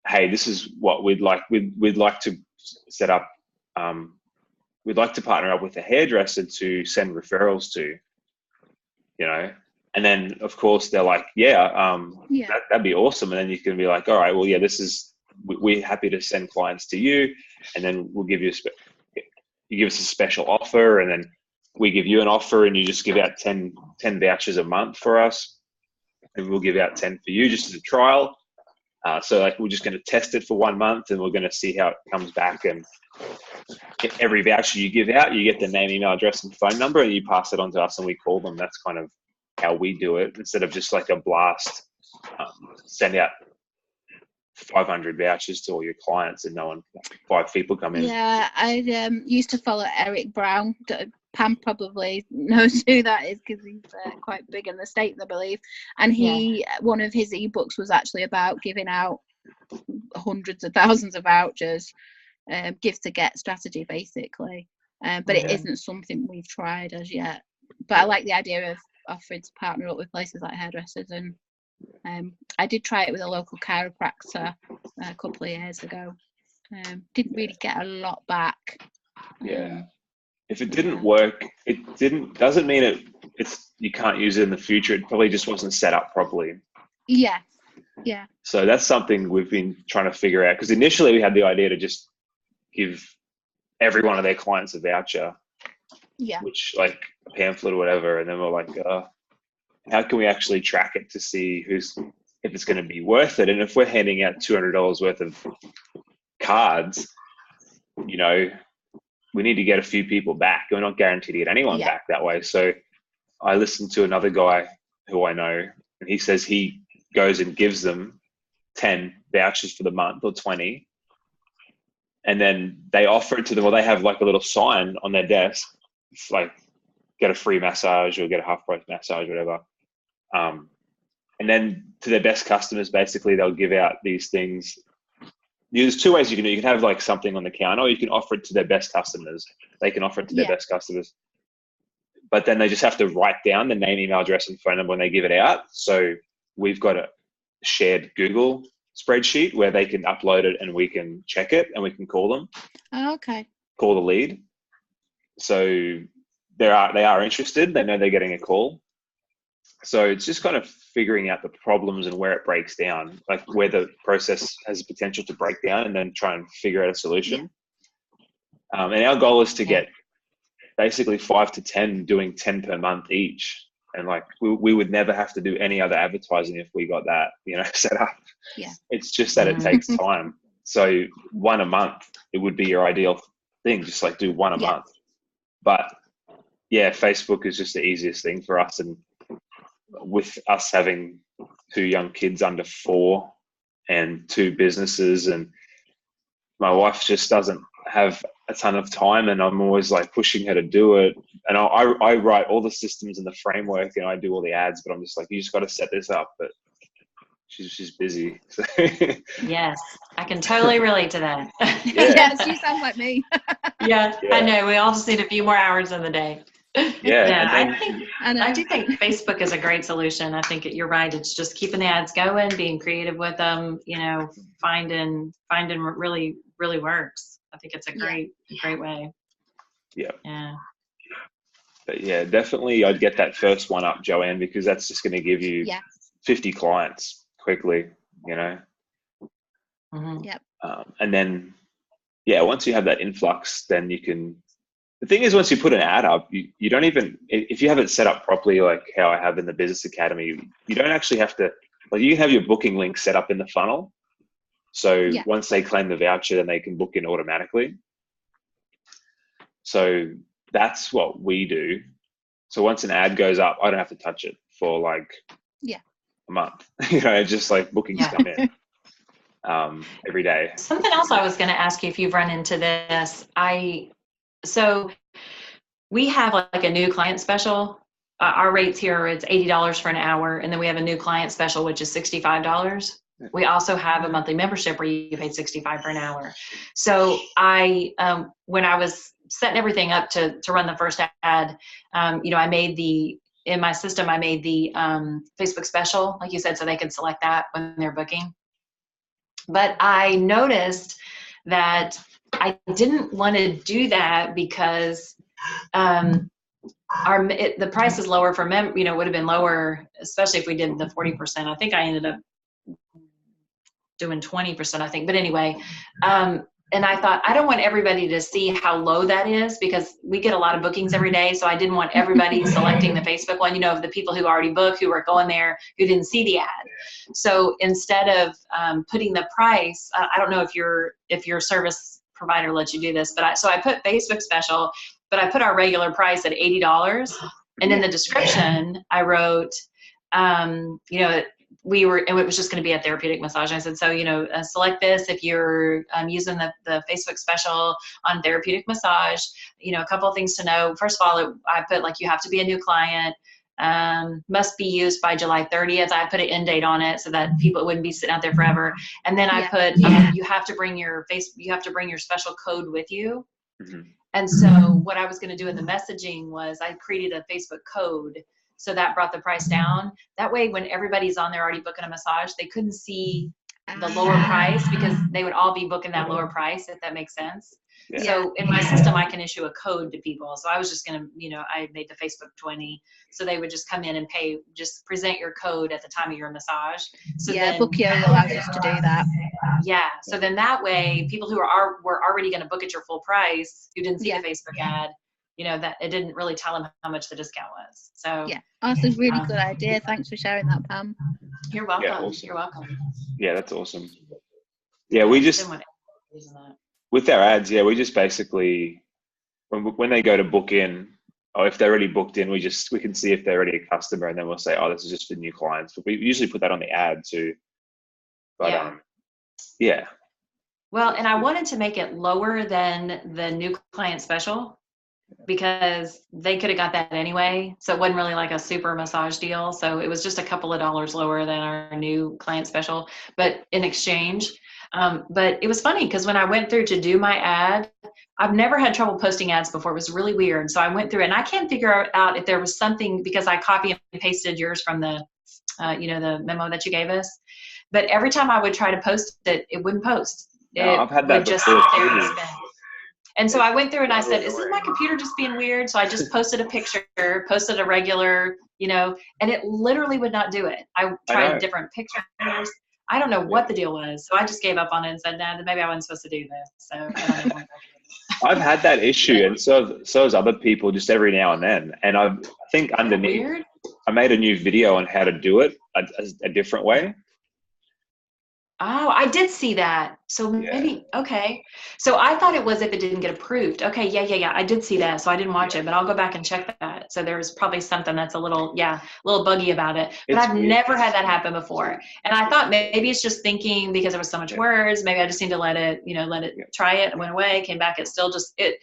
hey, this is what we'd like. We'd like to set up. We'd like to partner up with a hairdresser to send referrals to. And then of course they're like, that'd be awesome. And then you can be like, all right, well, we're happy to send clients to you, and then we'll give you you give us a special offer, and then we give you an offer, and you just give out 10 vouchers a month for us, and we'll give out 10 for you just as a trial. So we're just going to test it for 1 month, and we're going to see how it comes back. And every voucher you give out, you get the name, email address, and phone number, and you pass it on to us, and we call them. That's kind of how we do it, instead of just like a blast, send out 500 vouchers to all your clients and 5 people come in. Yeah, I used to follow Eric Brown. Pam probably knows who that is because he's quite big in the States, I believe. And one of his ebooks was actually about giving out hundreds of thousands of vouchers, give to get strategy basically. But it isn't something we've tried as yet. But I like the idea of offering to partner up with places like hairdressers, and I did try it with a local chiropractor a couple of years ago. Didn't really get a lot back. If it didn't work, doesn't mean it's you can't use it in the future. It probably just wasn't set up properly. Yeah. So that's something we've been trying to figure out, because initially we had the idea to just give every one of their clients a voucher, Yeah. which like a pamphlet or whatever. And then we're like, how can we actually track it to see if it's going to be worth it? And if we're handing out $200 worth of cards, you know, we need to get a few people back. We're not guaranteed to get anyone back that way. So I listened to another guy who I know, and he says he goes and gives them 10 vouchers for the month or 20. And then they offer it to them, or they have like a little sign on their desk. It's like, get a free massage or get a half price massage, whatever. And then to their best customers, basically, they'll give out these things. There's two ways you can do it. You can have like something on the counter, or you can offer it to their best customers. They can offer it to their best customers. But then they just have to write down the name, email address, and phone number when they give it out. So we've got a shared Google spreadsheet where they can upload it and we can check it and we can call them. Oh, okay. Call the lead. So they are interested. They know they're getting a call. So it's just kind of figuring out the problems and where it breaks down, like where the process has potential to break down, and then try and figure out a solution. And our goal is to get basically 5 to 10 doing 10 per month each. And like we would never have to do any other advertising if we got that, you know, set up. Yeah. It's just that it takes time. So one a month, it would be your ideal thing. Just like do one a month. But yeah, Facebook is just the easiest thing for us. And with us having 2 young kids under 4 and 2 businesses, and my wife just doesn't have a ton of time, and I'm always like pushing her to do it. And I write all the systems and the framework, and I do all the ads, but I'm just like, you just got to set this up. But she's busy. So. Yes, I can totally relate to that. Yes, you sound like me. Yeah, I know. We all just need a few more hours in the day. Yeah, I do think Facebook is a great solution. I think you're right. It's just keeping the ads going, being creative with them, you know, finding what really works. I think it's a great way. Yeah. Yeah. But yeah, definitely I'd get that first one up, Joanne, because that's just going to give you 50 clients quickly, you know. Mm-hmm. Yep. And then, once you have that influx, then you can. The thing is, once you put an ad up, you don't even, if you have it set up properly, like how I have in the Business Academy, you don't actually have to, like you can have your booking link set up in the funnel. So once they claim the voucher, then they can book in automatically. So that's what we do. So once an ad goes up, I don't have to touch it for like a month. You know, just like bookings come in every day. Something else I was going to ask you if you've run into this. So we have like a new client special. Our rates here, it's $80 for an hour. And then we have a new client special, which is $65. We also have a monthly membership where you pay $65 for an hour. So when I was setting everything up to run the first ad, you know, in my system, I made the Facebook special, like you said, so they could select that when they're booking. But I noticed that I didn't want to do that because the price is lower for you know, would have been lower, especially if we did the 40%. I think I ended up doing 20%, I think. But anyway, and I thought, I don't want everybody to see how low that is because we get a lot of bookings every day. So I didn't want everybody selecting the Facebook one, you know, of the people who already booked, who were going there, who didn't see the ad. So instead of putting the price, I don't know if your service provider lets you do this, but I put Facebook special, but I put our regular price at $80. And in the description, I wrote, you know, and it was just going to be a therapeutic massage. And I said, so, you know, select this if you're using the Facebook special on therapeutic massage. You know, a couple of things to know. First of all, I put like, you have to be a new client, must be used by July 30th. I put an end date on it so that people wouldn't be sitting out there forever. And then I put, you have to bring your special code with you. Mm-hmm. And so what I was going to do in the messaging was I created a Facebook code. So that brought the price down. That way, when everybody's on there already booking a massage, they couldn't see the lower price, because they would all be booking that lower price, if that makes sense. Yeah. So in my system, I can issue a code to people. So I was just going to, I made the Facebook 20. So they would just come in and pay, just present your code at the time of your massage. So yeah, then, Bookio allows us to do that. Yeah. So then that way, people who were already going to book at your full price, who didn't see the Facebook ad, that it didn't really tell them how much the discount was. So yeah, that's a really good idea. Thanks for sharing that, Pam. You're welcome. Yeah, awesome. You're welcome. Yeah, that's awesome. Yeah, we just, with our ads, we just basically, when they go to book in, or if they're already booked in, we can see if they're already a customer, and then we'll say, oh, this is just for new clients. But we usually put that on the ad too. But yeah. Well, and I wanted to make it lower than the new client special, because they could have got that anyway. So it wasn't really like a super massage deal. So it was just a couple of dollars lower than our new client special, but in exchange. But it was funny because when I went through to do my ad, I've never had trouble posting ads before. It was really weird. So I went through it, and I can't figure out if there was something, because I copy and pasted yours from the, the memo that you gave us. But every time I would try to post it, it wouldn't post. I've had that just before sit there and too. spin. And so I went through and I said, isn't my computer just being weird? So I just posted a picture, posted a regular, and it literally would not do it. I tried different pictures. I don't know what the deal was. So I just gave up on it and said, nah, maybe I wasn't supposed to do this. So I don't even I've had that issue, and so has other people, just every now and then. And I think underneath, I made a new video on how to do it a different way. Oh, I did see that. So maybe, okay. So I thought it was if it didn't get approved. Okay, yeah. I did see that. So I didn't watch it, but I'll go back and check that. So there's probably something that's a little buggy about it. But I've never had that happen before. And I thought maybe it's just thinking because there was so much words, maybe I just need to let it try it. It went away, came back. It's still just it.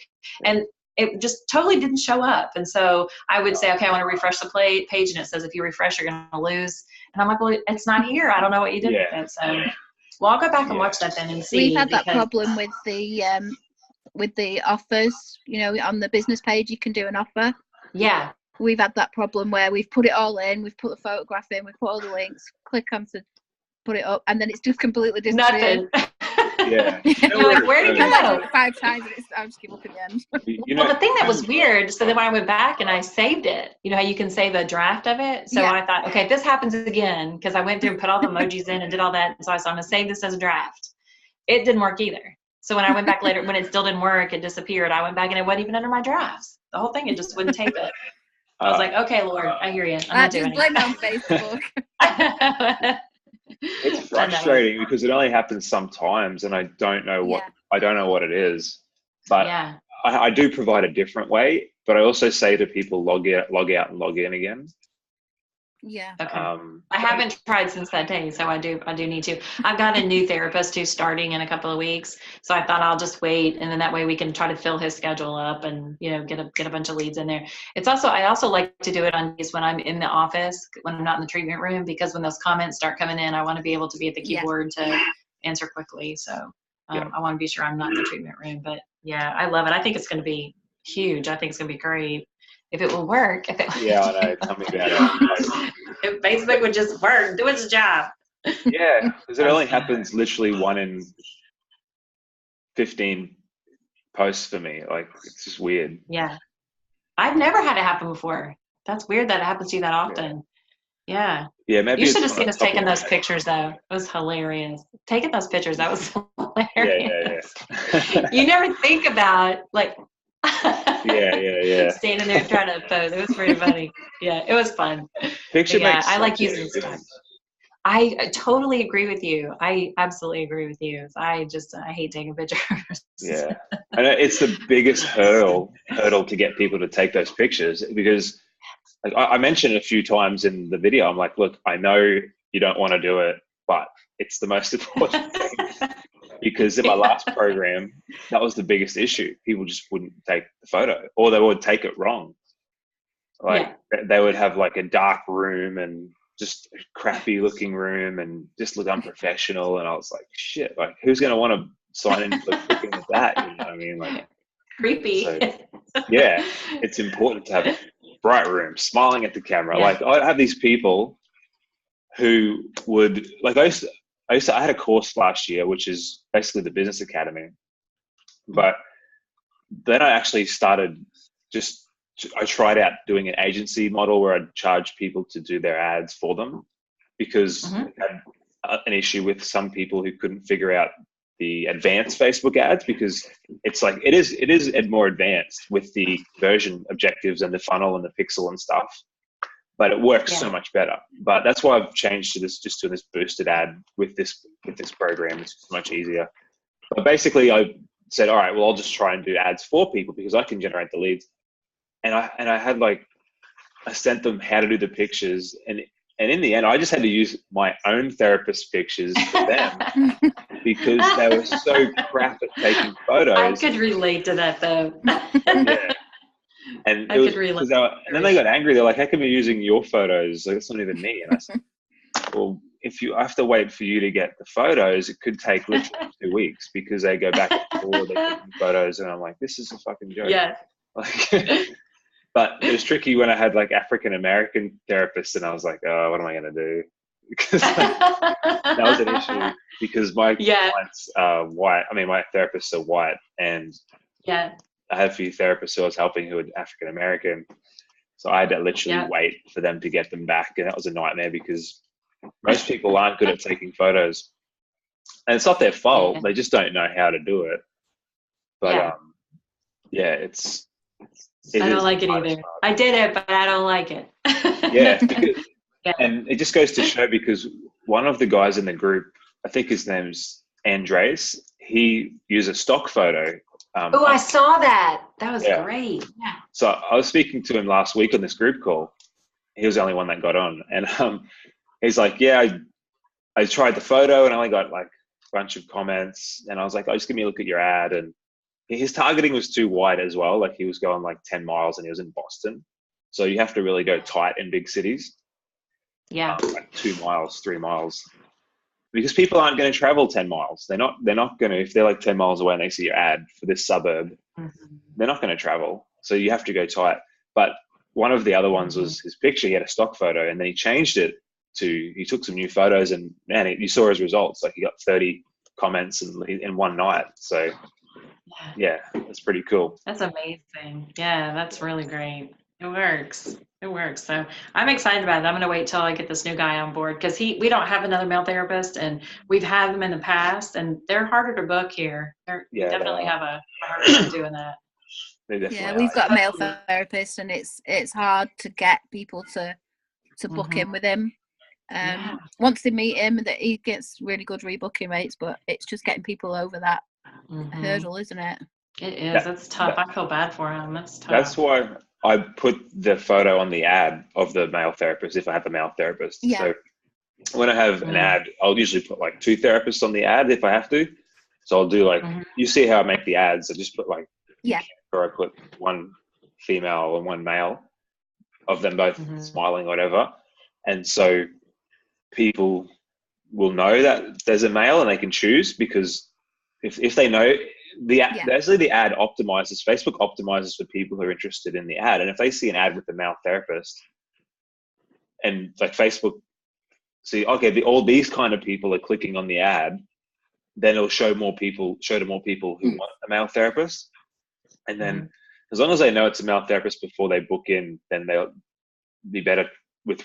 And it just totally didn't show up. And so I would say, okay, I want to refresh the page. And it says, if you refresh, you're going to lose. And I'm like, well, it's not here. I don't know what you did with it. So. Well, I'll go back and watch that then and see. We've had that problem with the offers. On the business page, you can do an offer. Yeah. We've had that problem where we've put it all in, we've put the photograph in, we've put all the links, click on to put it up, and then it's just completely disappeared. Nothing. Yeah. You're like, where did you go? 5 times, and I just give up in the end. Well, the thing that was weird, so then when I went back and I saved it, how you can save a draft of it? So I thought, okay, if this happens again, because I went through and put all the emojis in and did all that, so I said, I'm going to save this as a draft. It didn't work either. So when I went back later, when it still didn't work, it disappeared. I went back and it wasn't even under my drafts. The whole thing, it just wouldn't take it. I was like, okay, Lord, I hear you. I'm not doing it. Just blame it on Facebook. It's frustrating because it only happens sometimes, and I don't know what it is. But I do provide a different way. But I also say to people, log out, and log in again. Yeah. Okay. I haven't tried since that day, so I do need to. I've got a new therapist who's starting in a couple of weeks, so I thought I'll just wait, and then that way we can try to fill his schedule up and get a bunch of leads in there. I also like to do it on days when I'm in the office, when I'm not in the treatment room, because when those comments start coming in, I want to be able to be at the keyboard to answer quickly. So I want to be sure I'm not in the treatment room. But yeah, I love it. I think it's going to be huge. I think it's going to be great. If it will work. I know. Tell me about it. If Facebook would just work, do its job. Yeah, because it only happens literally 1 in 15 posts for me. Like, it's just weird. Yeah. I've never had it happen before. That's weird that it happens to you that often. Yeah. Yeah, maybe you should have seen us taking those pictures, though. It was hilarious. Taking those pictures, that was hilarious. Yeah. You never think about, like, standing there trying to pose. It was pretty funny. Yeah, it was fun. I like using stuff. I totally agree with you. I absolutely agree with you. I hate taking pictures. Yeah, and it's the biggest hurdle to get people to take those pictures, because like I mentioned a few times in the video, I'm like, look, I know you don't want to do it, but it's the most important thing. Because in my last program, that was the biggest issue. People just wouldn't take the photo, or they would take it wrong. Like they would have like a dark room and just a crappy looking room and just look unprofessional. And I was like, shit, like who's going to want to sign in for looking at that? You know what I mean? Like creepy. So, yeah, it's important to have a bright room, smiling at the camera. Yeah. Like I'd have these people who would like, I had a course last year, which is basically the business academy, but then I actually started I tried out doing an agency model where I'd charge people to do their ads for them, because I had an issue with some people who couldn't figure out the advanced Facebook ads, because it's like it is more advanced with the conversion objectives and the funnel and the pixel and stuff, but it works so much better. But that's why I've changed to this boosted ad with this program. It's just much easier. But basically, I said, all right, well, I'll just try and do ads for people because I can generate the leads. And I had I sent them how to do the pictures, and in the end, I just had to use my own therapist pictures for them because they were so crap at taking photos. I could relate to that though. Yeah. And I could relate. And then they got angry. They're like, "How come you're using your photos? Like, it's not even me." And I said, "Well, if I have to wait for you to get the photos, it could take literally 2 weeks because they go back and forth, they're taking photos." And I'm like, "This is a fucking joke." Yeah. But it was tricky when I had African American therapists, and I was like, "Oh, what am I going to do?" Because that was an issue because my clients are white. I mean, my therapists are white, and I had a few therapists who I was helping who were African American, so I had to literally wait for them to get them back, and that was a nightmare because most people aren't good at taking photos, and it's not their fault. They just don't know how to do it. But I don't like it either. I did it, but I don't like it. And it just goes to show, because one of the guys in the group, I think his name's Andres, he used a stock photo. I saw that. That was great. Yeah. So I was speaking to him last week on this group call. He was the only one that got on. And he's like, I tried the photo and I only got a bunch of comments. And I was like, just give me a look at your ad. And his targeting was too wide as well. He was going 10 miles and he was in Boston. So you have to really go tight in big cities. Yeah. 2 miles, 3 miles. Because people aren't going to travel 10 miles. They're not going to, if they're 10 miles away and they see your ad for this suburb, they're not going to travel. So you have to go tight. But one of the other ones was his picture. He had a stock photo and then he changed it he took some new photos, and man, you saw his results. He got 30 comments in one night. So yeah, that's pretty cool. That's amazing. Yeah, that's really great. It works. So I'm excited about it. I'm going to wait till I get this new guy on board, because we don't have another male therapist, and we've had them in the past, and they're harder to book here. We definitely have a harder time doing that. Yeah, we've got a male therapist, and it's hard to get people to book in with him. Once they meet him, that he gets really good rebooking rates, but it's just getting people over that hurdle, isn't it? It is. It's tough. I feel bad for him. That's tough. That's why I put the photo on the ad of the male therapist if I have a male therapist. Yeah. So when I have an ad, I'll usually put 2 therapists on the ad if I have to. So I'll do you see how I make the ads. I just put or I put one female and one male of them both smiling, whatever. And so people will know that there's a male and they can choose, because if they know actually the ad optimizes, Facebook optimizes for people who are interested in the ad. And if they see an ad with a male therapist and Facebook see, okay, all these kind of people are clicking on the ad, then it'll show to more people who want a male therapist. And then as long as they know it's a male therapist before they book in, then they'll be better with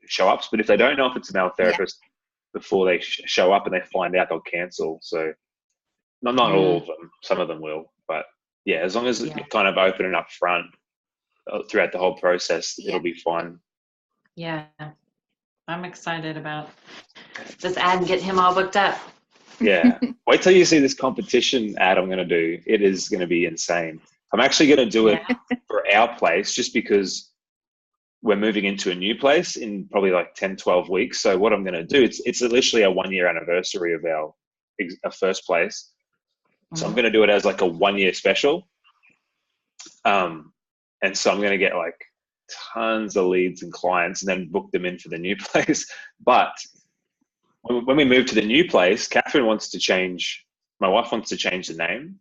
show-ups. But if they don't know if it's a male therapist before they show up and they find out, they'll cancel. So not all of them, some of them will. But yeah, as long as it's kind of open and up front throughout the whole process, it'll be fun. Yeah. I'm excited about this ad and get him all booked up. Yeah. Wait till you see this competition ad I'm going to do. It is going to be insane. I'm actually going to do it for our place, just because we're moving into a new place in probably 10, 12 weeks. So what I'm going to do, it's literally a 1-year anniversary of our first place. So I'm going to do it as a 1-year special. And so I'm going to get tons of leads and clients and then book them in for the new place. But when we move to the new place, my wife wants to change the name.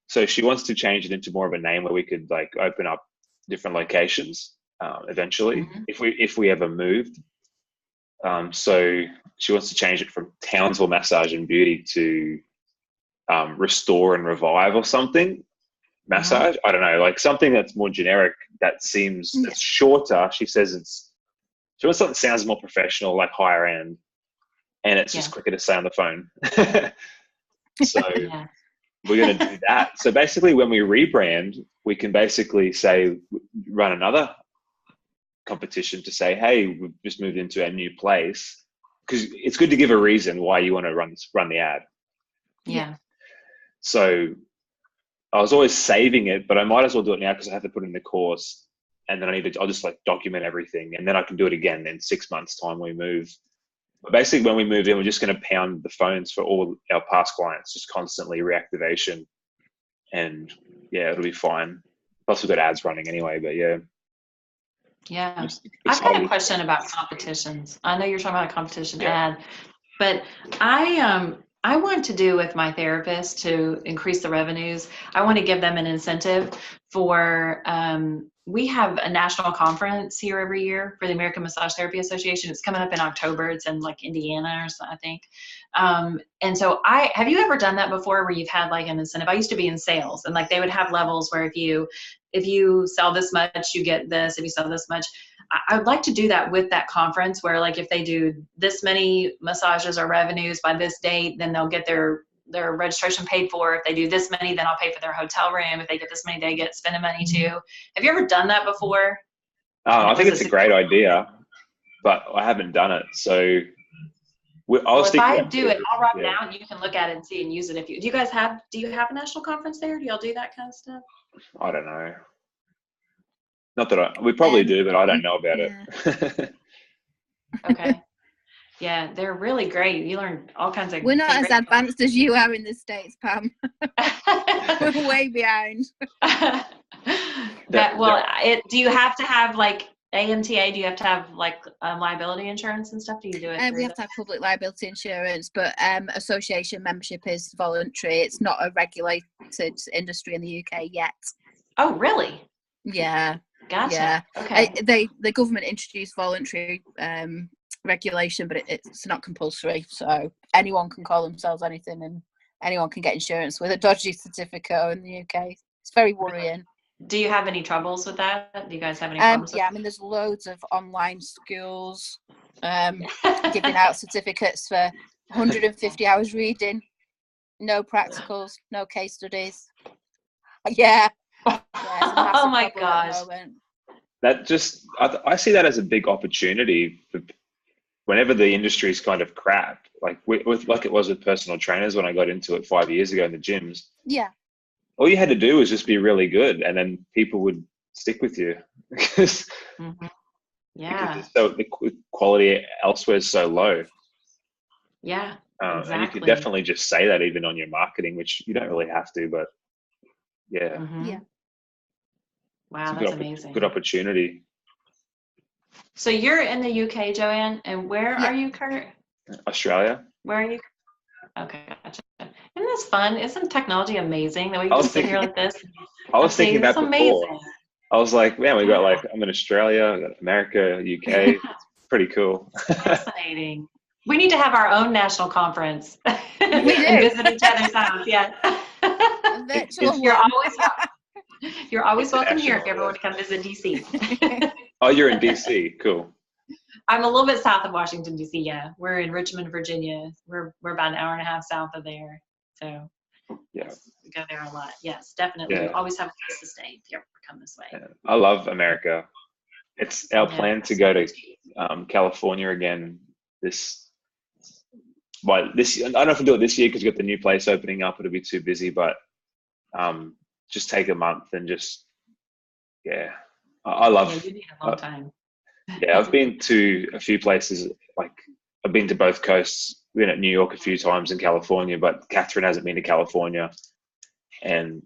So she wants to change it into more of a name where we could open up different locations eventually, if we ever moved. So she wants to change it from Townsville Massage and Beauty to Restore and Revive or something. Massage. I don't know, like something that's more generic. That seems it's shorter. She says she wants something that sounds more professional, like higher end, and it's just quicker to say on the phone. So we're going to do that. So basically, when we rebrand, we can basically say run another competition to say, hey, we've just moved into our new place, because it's good to give a reason why you want to run the ad. Yeah. So I was always saving it, but I might as well do it now because I have to put in the course, and then I'll just like document everything, and then I can do it again in 6 months' time when we move. But basically, when we move in, we're just going to pound the phones for all our past clients, just constantly reactivation, and yeah, it'll be fine. Plus, we've got ads running anyway, but yeah. Yeah. I've got a question about competitions. I know you're talking about a competition ad, but I want to do with my therapist to increase the revenues. I want to give them an incentive for, we have a national conference here every year for the American Massage Therapy Association. It's coming up in October. It's in like Indiana or something, I think. And so have you ever done that before where you've had like an incentive? I used to be in sales, and like they would have levels where if you sell this much, you get this. If you sell this much, I would like to do that with that conference where like if they do this many massages or revenues by this date, then they'll get their registration paid for. If they do this many, then I'll pay for their hotel room. If they get this many, they get spending money too. Have you ever done that before? I think it's a great idea, but I haven't done it. So if I do it, I'll write it down. You can look at it and see and use it. Do you have a national conference there? Do y'all do that kind of stuff? I don't know. Not that we probably do, but I don't know about it. Okay. Yeah, they're really great. You learn all kinds of. We're not as advanced as you are in the States, Pam. We're way behind. Do you have to have like AMTA? Do you have to have like liability insurance and stuff? Do you do it? We have to have public liability insurance, but association membership is voluntary. It's not a regulated industry in the UK yet. Oh, really? Yeah. Gotcha. Yeah. Okay. The government introduced voluntary regulation, but it's not compulsory. So anyone can call themselves anything, and anyone can get insurance with a dodgy certificate in the UK. It's very worrying. Do you have any troubles with that? Do you guys have any problems? I mean, there's loads of online schools giving out certificates for 150 hours reading, no practicals, no case studies. Yeah. Oh my gosh. I see that as a big opportunity for whenever the industry is kind of crap, like like it was with personal trainers when I got into it 5 years ago in the gyms. Yeah. All you had to do was just be really good, and then people would stick with you. because the quality elsewhere is so low. Yeah, exactly. And you could definitely just say that even on your marketing, which you don't really have to, but yeah. Mm-hmm. Yeah. Wow, that's amazing. Good opportunity. So you're in the UK, Joanne, and where are you, Kurt? Australia. Where are you? Okay, gotcha. Isn't this fun? Isn't technology amazing that we can sit here like this? I was thinking that before. Amazing. I was like, man, we got like, I'm in Australia, I got America, UK. It's pretty cool. Fascinating. We need to have our own national conference. We do. And visit each other's house. Yeah. You're always welcome here if you ever want to come visit DC. Oh, you're in DC. Cool. I'm a little bit south of Washington, D.C., yeah. We're in Richmond, Virginia. We're about an hour and a half south of there. So yeah, we go there a lot. Yes, definitely. Yeah. We always have a place to stay if you ever come this way. Yeah. I love America. It's our plan to go to California again I don't know if we'll do it this year because we've got the new place opening up. It'll be too busy, but just take a month and just, I love you need a long time. Yeah, I've been to a few places. Like I've been to both coasts. Been at New York a few times and California, but Catherine hasn't been to California. And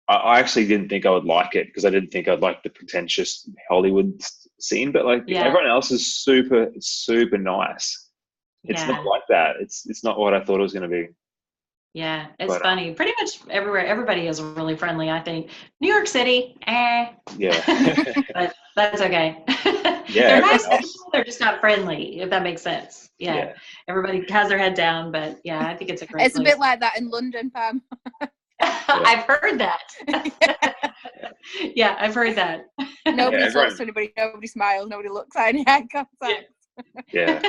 I actually didn't think I would like it because I didn't think I'd like the pretentious Hollywood scene. But like everyone else is super, super nice. It's not like that. It's not what I thought it was going to be. Yeah, it's funny. Pretty much everywhere, everybody is really friendly, I think. New York City, Yeah. but that's okay. Yeah, They're everyone nice else. people, they're just not friendly, if that makes sense. Yeah. Everybody has their head down, but yeah, I think it's a great It's a place. bit like that in London, Pam. I've heard that. Yeah, I've heard that. Nobody Yeah, everyone- talks to anybody, nobody smiles, nobody looks at any eye contact. Yeah.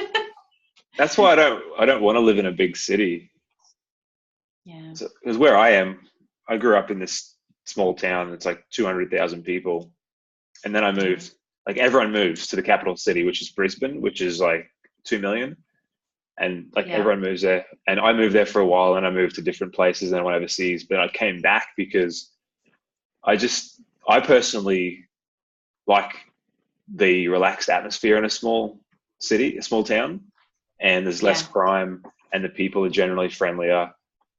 That's why I don't want to live in a big city. Yeah. Because where I am, I grew up in this small town. It's like 200,000 people. And then I moved, like everyone moves to the capital city, which is Brisbane, which is like 2 million. And like everyone moves there. And I moved there for a while and I moved to different places and I went overseas. But I came back because I personally like the relaxed atmosphere in a small city, a small town. And there's less crime and the people are generally friendlier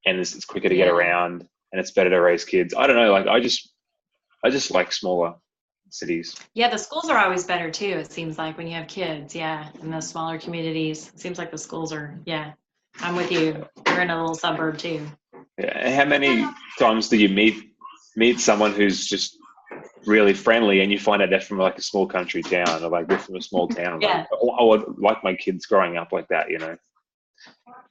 and it's quicker to get around and it's better to raise kids. I don't know, like I just like smaller cities. Yeah, the schools are always better too, it seems like, when you have kids, in those smaller communities. It seems like the schools are, I'm with you. We're in a little suburb too. Yeah. And how many times do you meet someone who's just really friendly and you find out they're from like a small country town or like they're from a small town? Like, like my kids growing up like that, you know?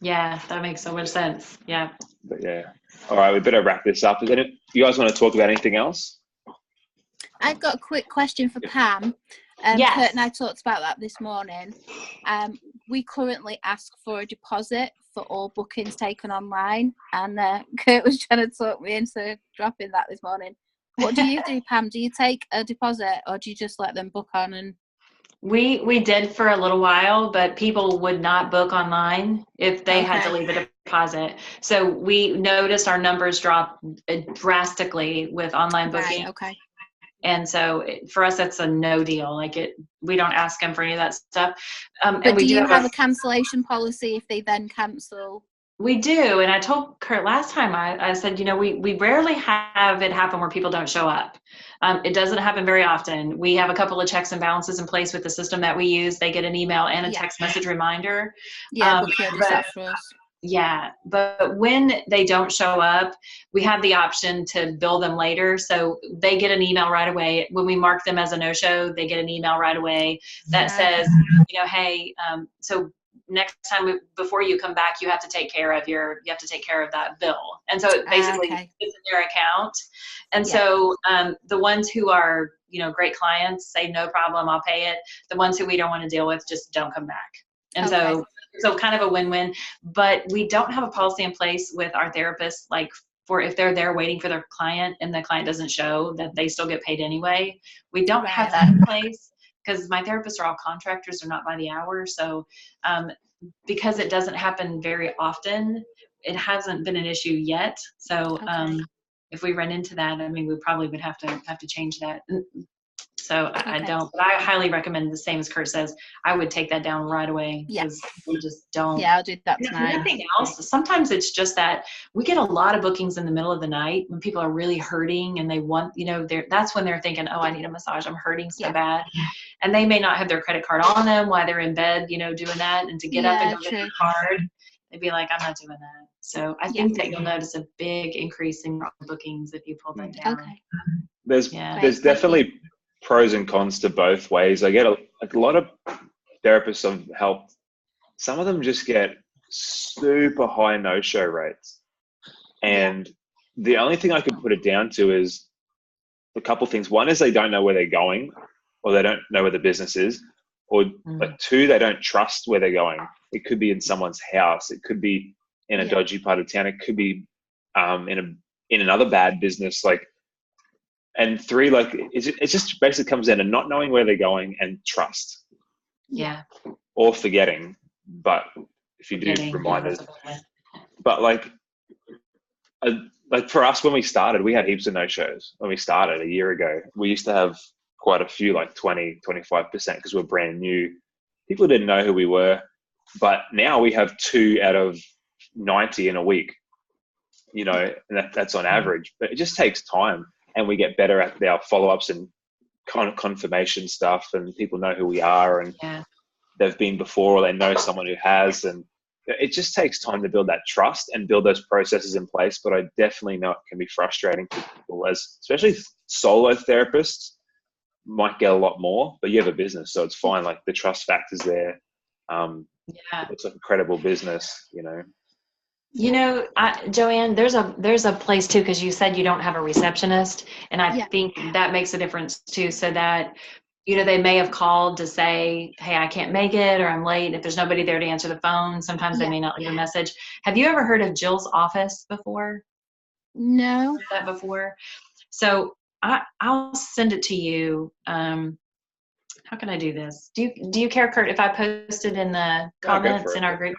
Yeah, that makes so much sense. Yeah. But yeah. All right, we better wrap this up. You guys want to talk about anything else? I've got a quick question for Pam. Yes. Kurt and I talked about that this morning. We currently ask for a deposit for all bookings taken online, and Kurt was trying to talk me into dropping that this morning. What do you do, Pam? Do you take a deposit, or do you just let them book on? And we did for a little while, but people would not book online if they had to leave a deposit. So we noticed our numbers drop drastically with online booking. Right, okay. And so for us, that's a no deal. Like we don't ask them for any of that stuff. But do you have a cancellation policy if they then cancel? We do. And I told Kurt last time, I said, we rarely have it happen where people don't show up. It doesn't happen very often. We have a couple of checks and balances in place with the system that we use. They get an email and a text message reminder. Yeah, book your that for us. Yeah, but when they don't show up, we have the option to bill them later. So they get an email right away. When we mark them as a no-show, they get an email right away that says, hey, so next time before you come back, you have to take care of that bill. And so it basically it's in their account. And so the ones who are, great clients say, no problem, I'll pay it. The ones who we don't want to deal with just don't come back. And so kind of a win-win, but we don't have a policy in place with our therapists, like for if they're there waiting for their client and the client doesn't show, that they still get paid anyway. We don't have that in place because my therapists are all contractors, they're not by the hour. So because it doesn't happen very often, it hasn't been an issue yet. So if we run into that, we probably would have to change that. So I don't, but I highly recommend, the same as Kurt says, I would take that down right away. Yes. We just don't. Yeah, I'll do that tonight. Nothing else. Sometimes it's just that we get a lot of bookings in the middle of the night when people are really hurting and they want, that's when they're thinking, oh, I need a massage. I'm hurting so bad. And they may not have their credit card on them while they're in bed, doing that. And to get up and go get their card, they'd be like, I'm not doing that. So I think that you'll notice a big increase in bookings if you pull them down. Okay. There's definitely pros and cons to both ways. I get a lot of therapists I've helped. Some of them just get super high no-show rates. And the only thing I could put it down to is a couple things. One is they don't know where they're going, or they don't know where the business is, or like two, they don't trust where they're going. It could be in someone's house. It could be in a dodgy part of town. It could be in another bad business. And three, it just basically comes down to not knowing where they're going and trust. Yeah. Or forgetting. But if you do reminders. But like for us, when we started, we had heaps of no-shows. When we started a year ago, we used to have quite a few, like 20, 25%, because we're brand new. People didn't know who we were. But now we have 2 out of 90 in a week, and that's on average. But it just takes time. And we get better at our follow-ups and kind of confirmation stuff, and people know who we are, and they've been before, or they know someone who has, and it just takes time to build that trust and build those processes in place. But I definitely know it can be frustrating for people, especially solo therapists. might get a lot more, but you have a business, so it's fine. Like the trust factor's there. Yeah. It's like a credible business, you know. You know, Joanne, there's a place too, because you said you don't have a receptionist, and I think that makes a difference too. So that, you know, they may have called to say, hey, I can't make it, or I'm late. If there's nobody there to answer the phone, sometimes they may not leave a message. Have you ever heard of Jill's office before? No. Heard that before? So I'll send it to you. How can I do this? Do you care, Kurt, if I post it in the comments in our group?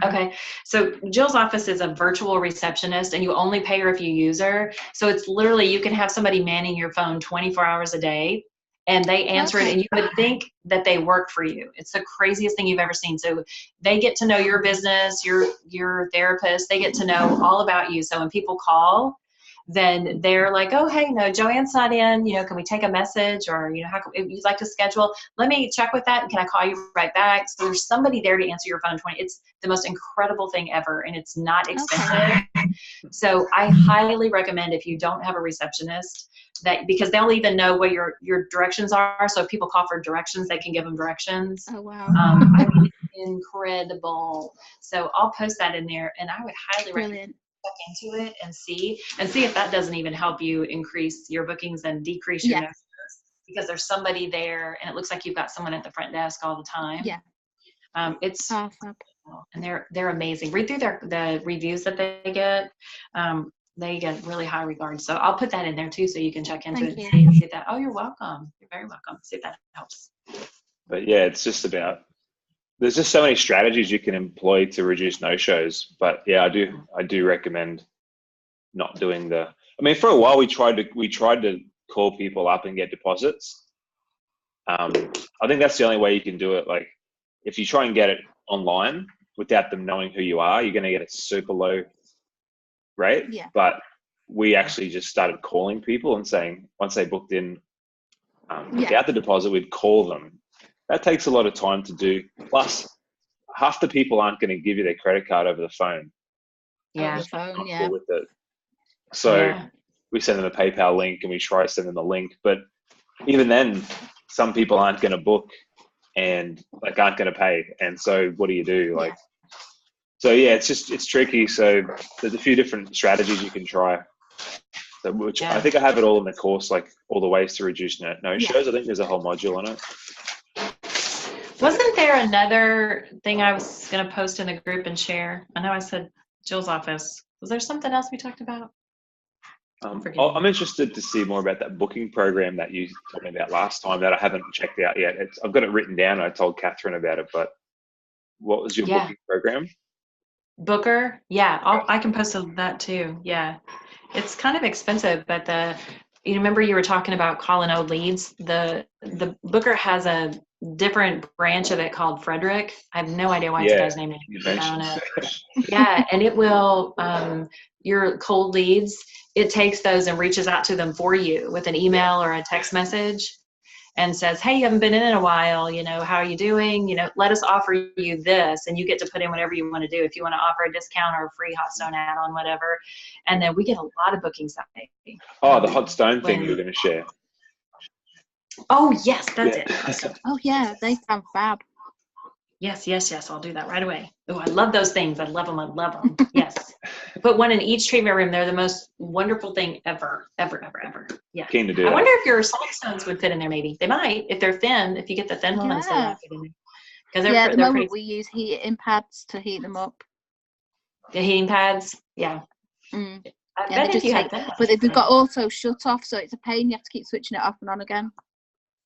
Okay. So Jill's office is a virtual receptionist, and you only pay her if you use her. So it's literally, you can have somebody manning your phone 24 hours a day, and they answer it, and you would think that they work for you. It's the craziest thing you've ever seen. So they get to know your business, your therapist. They get to know all about you. So when people call, then they're like, oh, hey, no, Joanne's not in, you know, can we take a message, or, you know, how if you'd like to schedule, let me check with that, and can I call you right back? So there's somebody there to answer your phone 20. It's the most incredible thing ever, and it's not expensive. So I highly recommend, if you don't have a receptionist, that, because they'll even know what your directions are. So if people call for directions, they can give them directions. Oh, wow. I mean, incredible. So I'll post that in there, and I would highly recommend into it and see if that doesn't even help you increase your bookings and decrease your no-shows, because there's somebody there, and it looks like you've got someone at the front desk all the time. It's awesome. And they're amazing. Read through the reviews that they get. They get really high regard. So I'll put that in there too, so you can check into it and see if that. Oh, you're welcome. You're very welcome. See if that helps. But yeah, it's just about, there's just so many strategies you can employ to reduce no-shows. But yeah, I do recommend not doing I mean, for a while we tried to call people up and get deposits. I think that's the only way you can do it. Like, if you try and get it online without them knowing who you are, you're going to get a super low rate. Yeah. But we actually just started calling people and saying, once they booked in without the deposit, we'd call them. That takes a lot of time to do. Plus, half the people aren't going to give you their credit card over the phone. Over the phone, with it. So we send them a PayPal link, and we try to send them the link. But even then, some people aren't going to book and like aren't going to pay. And so what do you do? Like, so yeah, it's tricky. So there's a few different strategies you can try. So, which I think I have it all in the course, like all the ways to reduce no-shows. I think there's a whole module on it. Wasn't there another thing I was going to post in the group and share? I know I said Jill's office. Was there something else we talked about? I'm interested to see more about that booking program that you told me about last time that I haven't checked out yet. I've got it written down. I told Catherine about it, but what was your booking program? Booker? Yeah, I can post that too. Yeah. It's kind of expensive, but you remember you were talking about calling old leads? The Booker has a different branch of it called Frederick. I have no idea why it's a guy's name. Yeah, and it will, your cold leads, it takes those and reaches out to them for you with an email or a text message and says, hey, you haven't been in a while, you know, how are you doing? You know, let us offer you this, and you get to put in whatever you want to do. If you want to offer a discount or a free hot stone add-on, whatever. And then we get a lot of bookings that day. Oh, the hot stone thing you were going to share. Oh, yes, that's it. Oh, yeah, they sound fab. Yes, I'll do that right away. Oh, I love those things. I love them. Yes. Put one in each treatment room. They're the most wonderful thing ever. Yeah. Keen to do I that. wonder if your salt stones would fit in there maybe. They might, if they're thin, if you get the thin ones, they might fit in there. Because at the moment we use heating pads to heat them up. The heating pads? Yeah. I bet if you had that. But they've got auto shut off, so it's a pain. You have to keep switching it off and on again.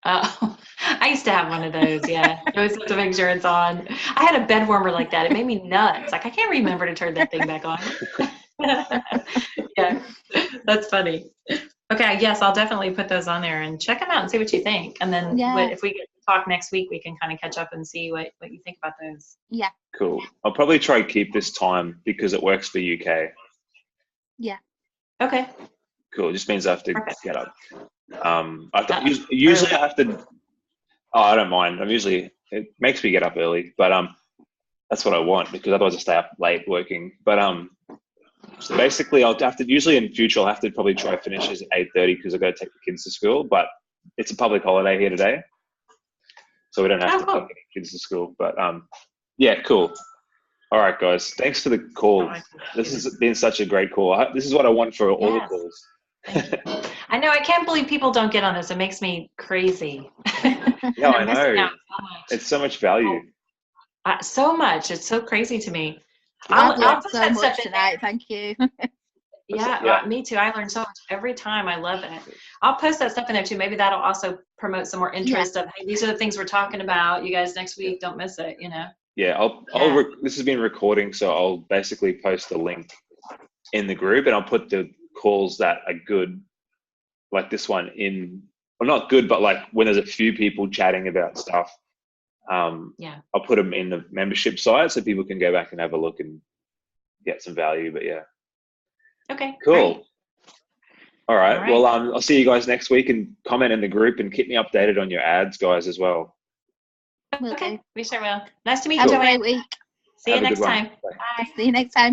I used to have one of those, yeah. You always have to make sure it's on. I had a bed warmer like that. It made me nuts. Like, I can't remember to turn that thing back on. Yeah, that's funny. Okay, yes, I'll definitely put those on there and check them out and see what you think. And then if we get to talk next week, we can kind of catch up and see what you think about those. Yeah. Cool. I'll probably try and keep this time because it works for UK. Yeah. Okay. Cool. It just means I have to get up. Usually I have to. Oh, I don't mind. It makes me get up early, but that's what I want because otherwise I stay up late working. But so basically I'll have to. Usually in future I'll have to probably try to finish at 8:30 because I got to take the kids to school. But it's a public holiday here today, so we don't have to cool. take any kids to school. But yeah, cool. All right, guys. Thanks for the call. This has been such a great call. This is what I want for all the calls. I know. I can't believe people don't get on this. It makes me crazy. Yeah, I know. Out so much. It's so much value. So much. It's so crazy to me. I've I'll learned put so that much stuff in tonight. Thank you. Yeah, me too. I learn so much every time. I love it. I'll post that stuff in there too. Maybe that'll also promote some more interest of, hey, these are the things we're talking about. You guys next week, don't miss it, you know? Yeah, this has been recording, so I'll basically post a link in the group, and I'll put the calls that are good, like this one in, well, not good, but like when there's a few people chatting about stuff, I'll put them in the membership site so people can go back and have a look and get some value. But yeah. Okay. Cool. Great. All right. Well, I'll see you guys next week, and comment in the group and keep me updated on your ads, guys, as well. Okay. We sure will. Nice to meet Have you, a great Joanne. week. See you Have a next good one. time. Bye. Bye. See you next time.